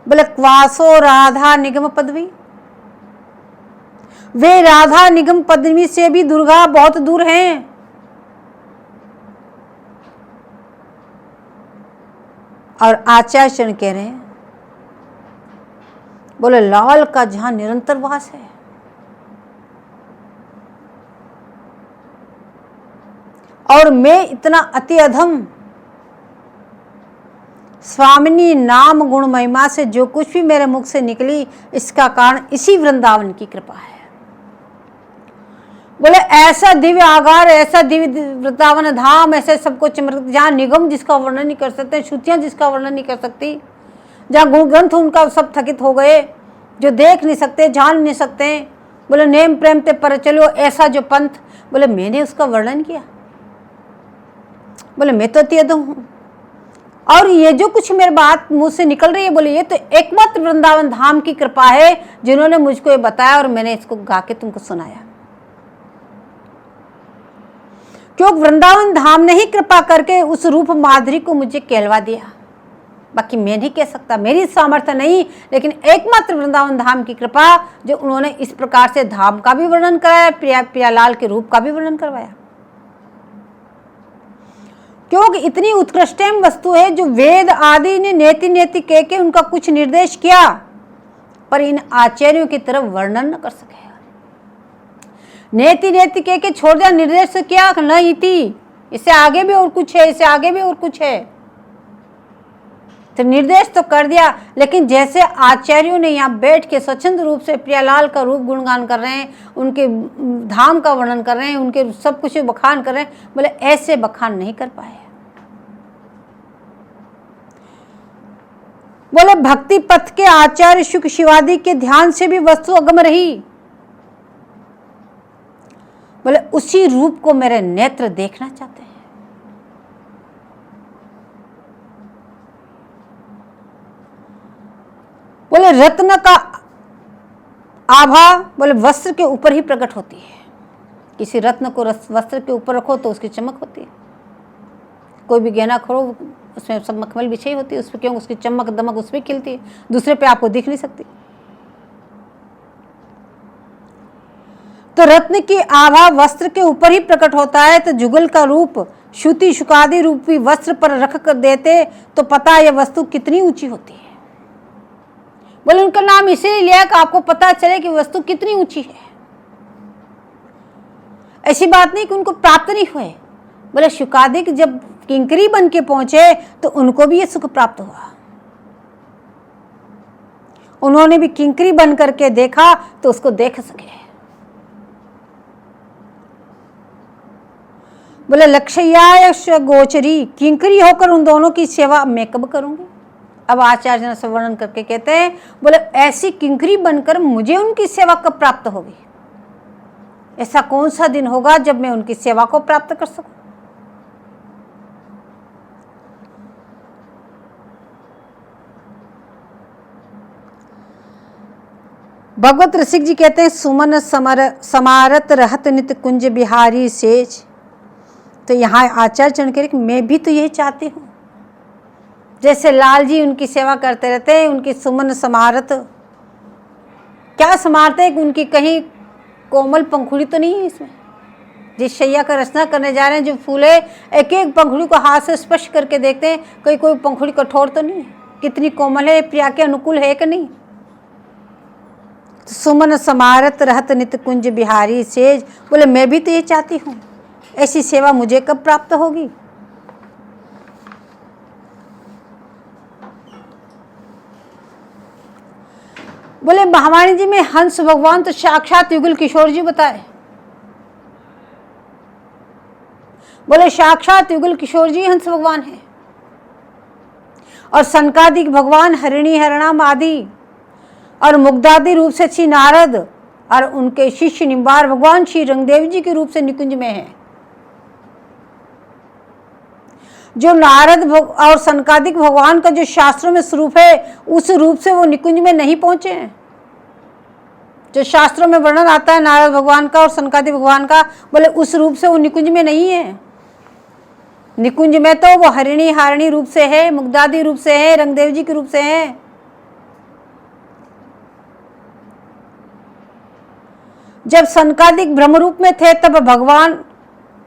बोले क्वासो राधा निगम पदवी, वे राधा निगम पदवी से भी दुर्गा बहुत दूर हैं। और आचार्य शरण कह रहे हैं, बोले लाल का जहां निरंतर वास है, और मैं इतना अति अधम स्वामिनी नाम गुण महिमा से जो कुछ भी मेरे मुख से निकली, इसका कारण इसी वृंदावन की कृपा है। बोले ऐसा दिव्य आगार, ऐसा दिव्य वृंदावन धाम, ऐसे सब कुछ जहाँ निगम जिसका वर्णन नहीं कर सकते, श्रुतियां जिसका वर्णन नहीं कर सकती, जहाँ गुण ग्रंथ उनका सब थकित हो गए, जो देख नहीं सकते, जान नहीं सकते। बोले नेम प्रेम ते पर चलो, ऐसा जो पंथ, बोले मैंने उसका वर्णन किया। बोले मैं तो अत्यदम हूँ, और ये जो कुछ मेरे बात मुंह से निकल रही है, बोले ये तो एकमात्र वृंदावन धाम की कृपा है, जिन्होंने मुझको ये बताया और मैंने इसको गा के तुमको सुनाया। क्यों? वृंदावन धाम ने ही कृपा करके उस रूप माधुरी को मुझे कहलवा दिया। बाकी मैं नहीं कह सकता, मेरी सामर्थ्य नहीं, लेकिन एकमात्र वृंदावन धाम की कृपा, जो उन्होंने इस प्रकार से धाम का भी वर्णन कराया, प्रियालाल के रूप का भी वर्णन करवाया। क्योंकि इतनी उत्कृष्टतम वस्तु है जो वेद आदि ने नेति नेति कह के उनका कुछ निर्देश किया, पर इन आचार्यों की तरफ वर्णन न कर सके। नेति नेति कह के छोड़ दिया, निर्देश किया न इति, इससे आगे भी और कुछ है, इससे आगे भी और कुछ है, तो निर्देश तो कर दिया। लेकिन जैसे आचार्यों ने यहाँ बैठ के स्वच्छंद रूप से प्रियालाल का रूप गुणगान कर रहे हैं, उनके धाम का वर्णन कर रहे हैं, उनके सब कुछ बखान कर रहे हैं, बोले ऐसे बखान नहीं कर पाए। बोले भक्ति पथ के आचार्य शुक शिवादि के ध्यान से भी वस्तु अगम रही। बोले उसी रूप को मेरे नेत्र देखना चाहते हैं। बोले रत्न का आभा, बोले वस्त्र के ऊपर ही प्रकट होती है। किसी रत्न को वस्त्र के ऊपर रखो तो उसकी चमक होती है, कोई भी गहना खो उसमें सब मखमल बिछी होती है, उस पर क्यों उसकी चमक दमक उस पर खिलती है, दूसरे पे आपको दिख नहीं सकती। तो रत्न की आभा वस्त्र के ऊपर ही प्रकट होता है, तो जुगल का रूप श्रुति शुकादि रूपी वस्त्र पर रख कर देते तो पता यह वस्तु कितनी ऊंची होती है। बोले उनका नाम इसीलिए लिया कि आपको पता चले कि वस्तु कितनी ऊंची है। ऐसी बात नहीं कि उनको प्राप्त नहीं हुए। बोले शुकादिक जब किंकरी बन के पहुंचे तो उनको भी ये सुख प्राप्त हुआ, उन्होंने भी किंकरी बन करके देखा तो उसको देख सके। बोले लक्ष्यायश गोचरी, किंकरी होकर उन दोनों की सेवा मैं कब करूंगी। अब आचार्य ने वर्णन करके कहते हैं, बोले ऐसी किंकरी बनकर मुझे उनकी सेवा कब प्राप्त होगी। ऐसा कौन सा दिन होगा जब मैं उनकी सेवा को प्राप्त कर सकूं। भगवत रसिक जी कहते हैं सुमन समारत रहत नित कुंज बिहारी सेज। तो यहाँ आचार्य चरण कह रहे मैं भी तो यही चाहती हूँ, जैसे लाल जी उनकी सेवा करते रहते हैं, उनकी सुमन समारत क्या समारते हैं कि उनकी कहीं कोमल पंखुड़ी तो नहीं है इसमें। जिस शैया का रचना करने जा रहे हैं, जो फूल है एक एक पंखुड़ी को हाथ से स्पर्श करके देखते हैं, कहीं कोई पंखुड़ी कठोर तो नहीं है, कितनी कोमल है, प्रिया के अनुकूल है कि नहीं। तो सुमन समारत रहत नित कुंज बिहारी सेज। बोले मैं भी तो ये चाहती हूँ, ऐसी सेवा मुझे कब प्राप्त होगी। बोले महावाणी जी में हंस भगवान तो साक्षात युगल किशोर जी बताए। बोले साक्षात युगल किशोर जी हंस भगवान है, और सनकादिक भगवान हरिणी हरणाम आदि और मुग्धादि रूप से श्री नारद और उनके शिष्य निम्बार भगवान श्री रंगदेव जी के रूप से निकुंज में है। जो नारद और सनकादिक भगवान का जो शास्त्रों में स्वरूप है, उस रूप से वो निकुंज में नहीं पहुंचे हैं। जो शास्त्रों में वर्णन आता है नारद भगवान का और सनकादिक भगवान का, बोले उस रूप से वो निकुंज में नहीं है। निकुंज में तो वो हरिणी हारिणी रूप से है, मुग्धादि रूप से है, रंगदेव जी के रूप से है। जब सनकादिक ब्रह्म रूप में थे तब भगवान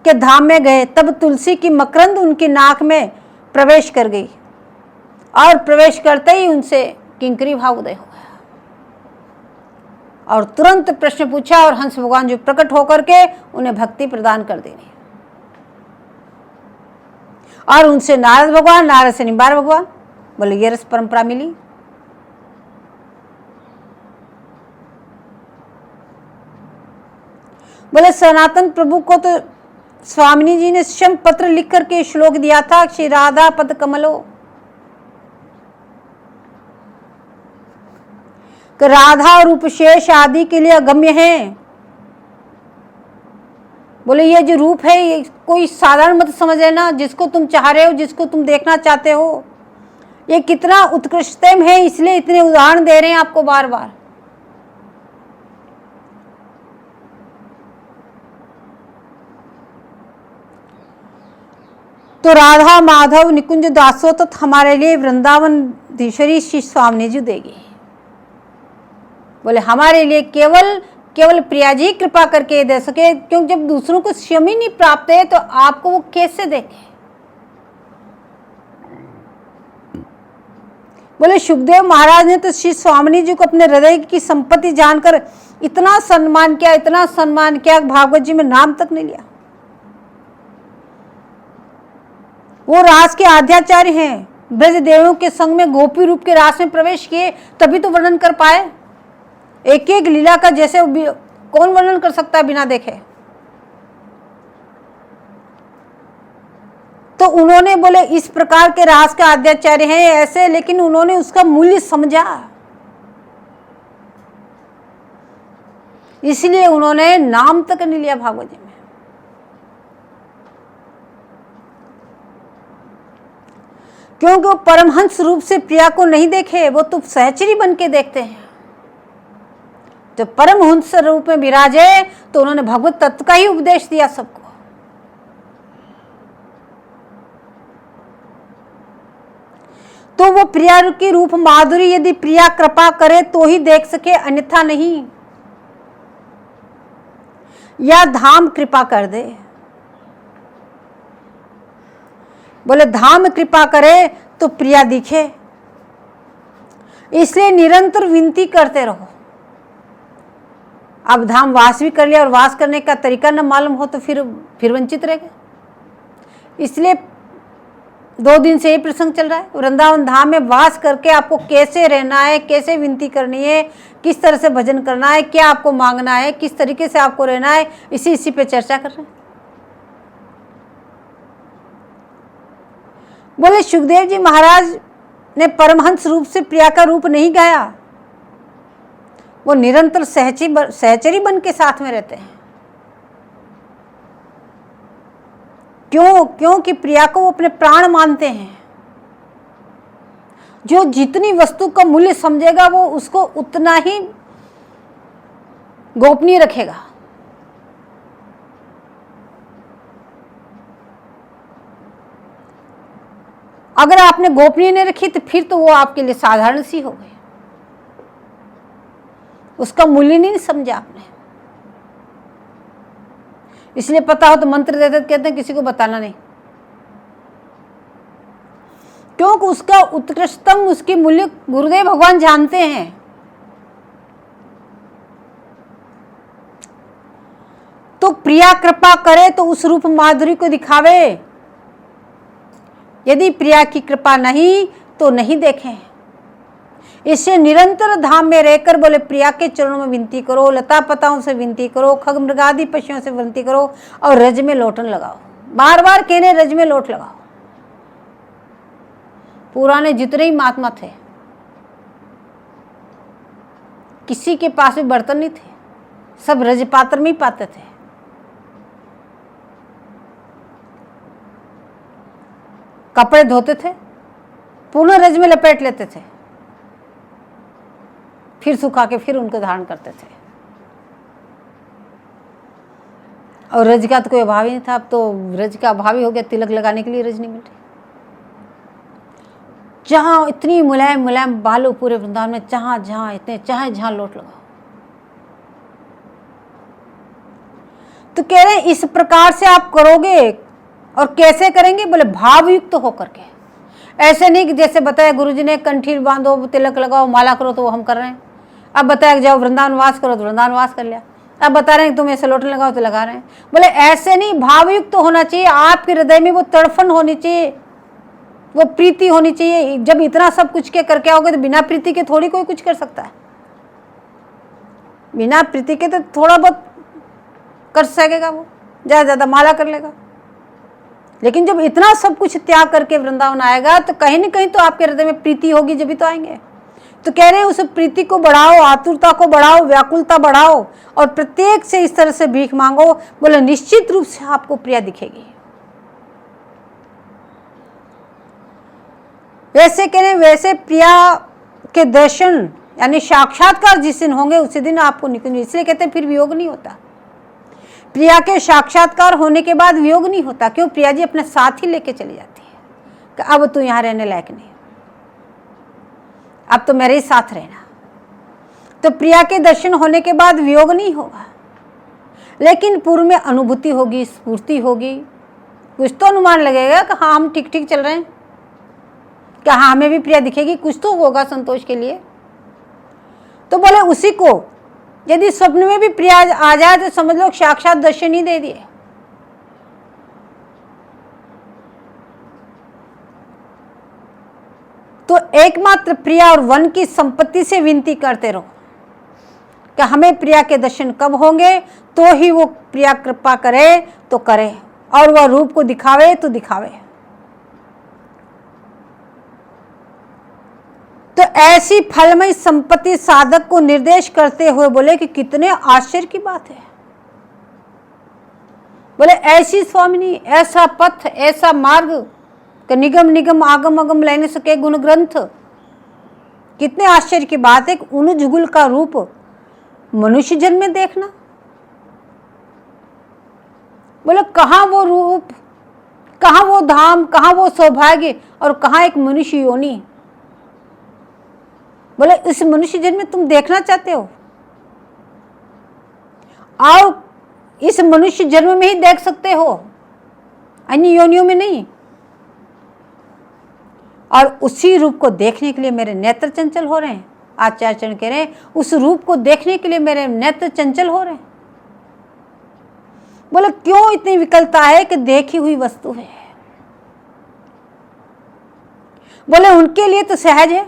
के धाम में गए, तब तुलसी की मकरंद उनकी नाक में प्रवेश कर गई, और प्रवेश करते ही उनसे किंकरी भाव उदय हो गया, और तुरंत प्रश्न पूछा, और हंस भगवान जो प्रकट होकर के उन्हें भक्ति प्रदान कर देनी, और उनसे नारद भगवान, नारद से निम्बार भगवान। बोले ये रस परंपरा मिली। बोले सनातन प्रभु को तो स्वामिनी जी ने स्वयं पत्र लिख करके श्लोक दिया था, श्री राधा पद कमलो, कि राधा और उपशेष आदि के लिए अगम्य है। बोले ये जो रूप है ये कोई साधारण मत समझ लेना, जिसको तुम चाह रहे हो, जिसको तुम देखना चाहते हो, ये कितना उत्कृष्टतम है, इसलिए इतने उदाहरण दे रहे हैं आपको बार बार। तो राधा माधव निकुंज दासो तो हमारे लिए वृंदावन धीश्वरी श्री स्वामी जी देगी। बोले हमारे लिए केवल केवल प्रिया जी कृपा करके दे सके, क्योंकि जब दूसरों को स्वयं ही नहीं प्राप्त है तो आपको वो कैसे देखे। बोले सुखदेव महाराज ने तो श्री स्वामी जी को अपने हृदय की संपत्ति जानकर इतना सम्मान किया, इतना सम्मान किया, भागवत जी में नाम तक नहीं लिया। वो रास के आद्याचार्य हैं, ब्रज देवों के संग में गोपी रूप के रास में प्रवेश किए, तभी तो वर्णन कर पाए। एक एक लीला का जैसे कौन वर्णन कर सकता है बिना देखे। तो उन्होंने बोले इस प्रकार के रास के आद्याचार्य हैं ऐसे, लेकिन उन्होंने उसका मूल्य समझा, इसलिए उन्होंने नाम तक नहीं लिया भागवत जी में। क्योंकि वो परमहंस रूप से प्रिया को नहीं देखे, वो तो सहचरी बन के देखते हैं। जब परमहंस रूप में विराजे तो उन्होंने भगवत तत्व का ही उपदेश दिया सबको। तो वो प्रिया की रूप माधुरी यदि प्रिया कृपा करे तो ही देख सके, अन्यथा नहीं। या धाम कृपा कर दे। बोले धाम कृपा करे तो प्रिया दिखे, इसलिए निरंतर विनती करते रहो। अब धाम वास भी कर लिया और वास करने का तरीका न मालूम हो तो फिर वंचित रह गए। इसलिए 2 दिन से ये प्रसंग चल रहा है, वृंदावन धाम में वास करके आपको कैसे रहना है, कैसे विनती करनी है, किस तरह से भजन करना है, क्या आपको मांगना है, किस तरीके से आपको रहना है, इसी पे चर्चा कर रहे हैं। बोले सुखदेव जी महाराज ने परमहंस रूप से प्रिया का रूप नहीं गाया, वो निरंतर सहचरी बन के साथ में रहते हैं। क्योंकि प्रिया को वो अपने प्राण मानते हैं। जो जितनी वस्तु का मूल्य समझेगा वो उसको उतना ही गोपनीय रखेगा। अगर आपने गोपनीय नहीं रखी तो फिर तो वो आपके लिए साधारण सी हो गई, उसका मूल्य नहीं समझा आपने। इसलिए पता हो तो मंत्र देते तो कहते हैं किसी को बताना नहीं, क्योंकि उसका उत्कृष्टतम, उसकी मूल्य गुरुदेव भगवान जानते हैं। तो प्रिया कृपा करे तो उस रूप माधुरी को दिखावे, यदि प्रिया की कृपा नहीं तो नहीं देखें। इससे निरंतर धाम में रहकर बोले प्रिया के चरणों में विनती करो, लता पताओं से विनती करो, खग मृगादि पशुओं से विनती करो और रज में लोटन लगाओ। बार बार कहने रज में लोट लगाओ। पुराने जितने ही महात्मा थे, किसी के पास भी बर्तन नहीं थे, सब रज पात्र में ही पाते थे। कपड़े धोते थे, पुनः रज में लपेट लेते थे, फिर सुखा के फिर उनको धारण करते थे। और रज का तो कोई अभाव ही नहीं था। अब तो रज का अभाव ही हो गया, तिलक लगाने के लिए रज नहीं मिल रही। जहां इतनी मुलायम मुलायम बाल पूरे वृंदावन में, जहां जहां इतने चाहे जहां लोट लगाओ। तो कह रहे हैं इस प्रकार से आप करोगे। और कैसे करेंगे? बोले भावयुक्त होकर के। ऐसे नहीं कि जैसे बताया गुरुजी ने कंठी बांधो, तिलक लगाओ, माला करो, तो वो हम कर रहे हैं। अब बताया जाओ वृंदावन वास करो तो वृंदावन वास कर लिया। अब बता रहे हैं तुम ऐसे लोटन लगाओ तो लगा रहे हैं। बोले ऐसे नहीं, भावयुक्त होना चाहिए। आपके हृदय में वो तड़फन होनी चाहिए, वो प्रीति होनी चाहिए। जब इतना सब कुछ के करके आओगे तो बिना प्रीति के थोड़ी कोई कुछ कर सकता है। बिना प्रीति के तो थोड़ा बहुत कर सकेगा, वो ज्यादा ज्यादा माला कर लेगा। लेकिन जब इतना सब कुछ त्याग करके वृंदावन आएगा तो कहीं ना कहीं तो आपके हृदय में प्रीति होगी, जब भी तो आएंगे। तो कह रहे हैं उस प्रीति को बढ़ाओ, आतुरता को बढ़ाओ, व्याकुलता बढ़ाओ और प्रत्येक से इस तरह से भीख मांगो। बोले निश्चित रूप से आपको प्रिया दिखेगी। वैसे कह रहे हैं वैसे प्रिया के दर्शन यानी साक्षात्कार जिस दिन होंगे उसी दिन आपको निकुंज। इसलिए कहते हैं फिर वियोग नहीं होता। प्रिया के साक्षात्कार होने के बाद वियोग नहीं होता। क्यों? प्रिया जी अपने साथ ही लेके चली जाती है कि अब तू यहां रहने लायक नहीं, अब तो मेरे ही साथ रहना। तो प्रिया के दर्शन होने के बाद वियोग नहीं होगा, लेकिन पूर्व में अनुभूति होगी, स्फूर्ति होगी। कुछ तो अनुमान लगेगा कि हाँ हम ठीक ठीक चल रहे हैं, कि हाँ हमें भी प्रिया दिखेगी, कुछ तो होगा संतोष के लिए। तो बोले उसी को यदि स्वप्न में भी प्रिया आ जाए तो समझ लो साक्षात दर्शन ही दे दिए। तो एकमात्र प्रिया और वन की संपत्ति से विनती करते रहो कि हमें प्रिया के दर्शन कब होंगे, तो ही वो प्रिया कृपा करे तो करे और वह रूप को दिखावे तो दिखावे। तो ऐसी फलमयी संपत्ति साधक को निर्देश करते हुए बोले कि कितने आश्चर्य की बात है। बोले ऐसी स्वामिनी, ऐसा पथ, ऐसा मार्ग, निगम निगम आगम अगम लेने सके गुण ग्रंथ। कितने आश्चर्य की बात है कि उन जुगुल का रूप मनुष्य जन्म में देखना। बोले कहाँ वो रूप, कहाँ वो धाम, कहाँ वो सौभाग्य और कहाँ एक मनुष्य योनि। बोले इस मनुष्य जन्म में तुम देखना चाहते हो, आओ इस मनुष्य जन्म में ही देख सकते हो, अन्य योनियों में नहीं। और उसी रूप को देखने के लिए मेरे नेत्र चंचल हो रहे हैं। आचार्य चरण कह रहे हैं उस रूप को देखने के लिए मेरे नेत्र चंचल हो रहे हैं। बोले क्यों इतनी विकलता है कि देखी हुई वस्तु है। बोले उनके लिए तो सहज है,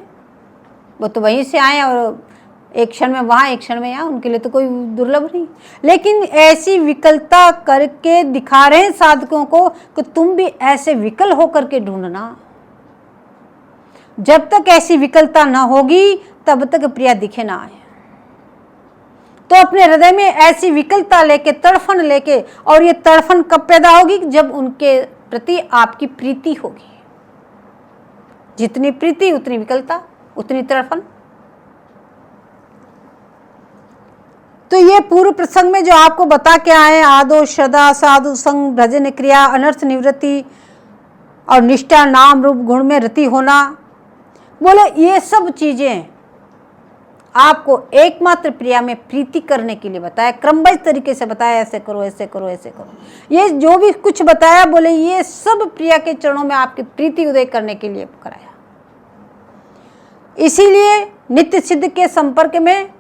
वो तो वहीं से आए और एक क्षण में वहां एक क्षण में यहाँ, उनके लिए तो कोई दुर्लभ नहीं। लेकिन ऐसी विकलता करके दिखा रहे हैं साधकों को कि तुम भी ऐसे विकल होकर के ढूंढना। जब तक ऐसी विकलता ना होगी तब तक प्रिया दिखे ना आए। तो अपने हृदय में ऐसी विकलता लेके, तड़फन लेके, और ये तड़फन कब पैदा होगी? जब उनके प्रति आपकी प्रीति होगी। जितनी प्रीति उतनी विकलता, उतनी तड़फन। तो ये पूर्व प्रसंग में जो आपको बता के आए, आदो श्रद्धा साधु संग भजन क्रिया अनर्थ निवृत्ति और निष्ठा नाम रूप गुण में रति होना, बोले ये सब चीजें आपको एकमात्र प्रिया में प्रीति करने के लिए बताया, क्रमबद्ध तरीके से बताया, ऐसे करो ऐसे करो ऐसे करो। ये जो भी कुछ बताया, बोले ये सब प्रिया के चरणों में आपकी प्रीति उदय करने के लिए कराया। इसीलिए नित्य सिद्ध के संपर्क में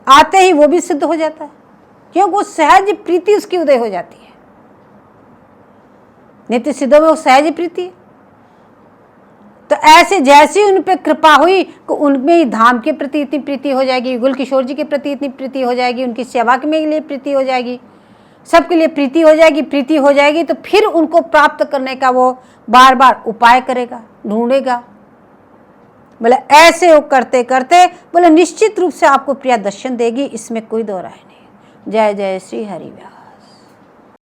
आते ही वो भी सिद्ध हो जाता है, क्योंकि वो सहज प्रीति उसकी उदय हो जाती है। नित्य सिद्धों में वो सहज प्रीति है। तो ऐसे जैसे उन पे कृपा हुई कि उनमें ही धाम के प्रति इतनी प्रीति हो जाएगी, युगल किशोर जी के प्रति इतनी प्रीति हो जाएगी, उनकी सेवा के लिए प्रीति हो जाएगी, सबके लिए प्रीति हो जाएगी। प्रीति हो जाएगी तो फिर उनको प्राप्त करने का वो बार बार उपाय करेगा, ढूंढेगा। बोले ऐसे वो करते करते बोले निश्चित रूप से आपको प्रिया दर्शन देगी, इसमें कोई दो राय नहीं। जय जय श्री हरिव्यास।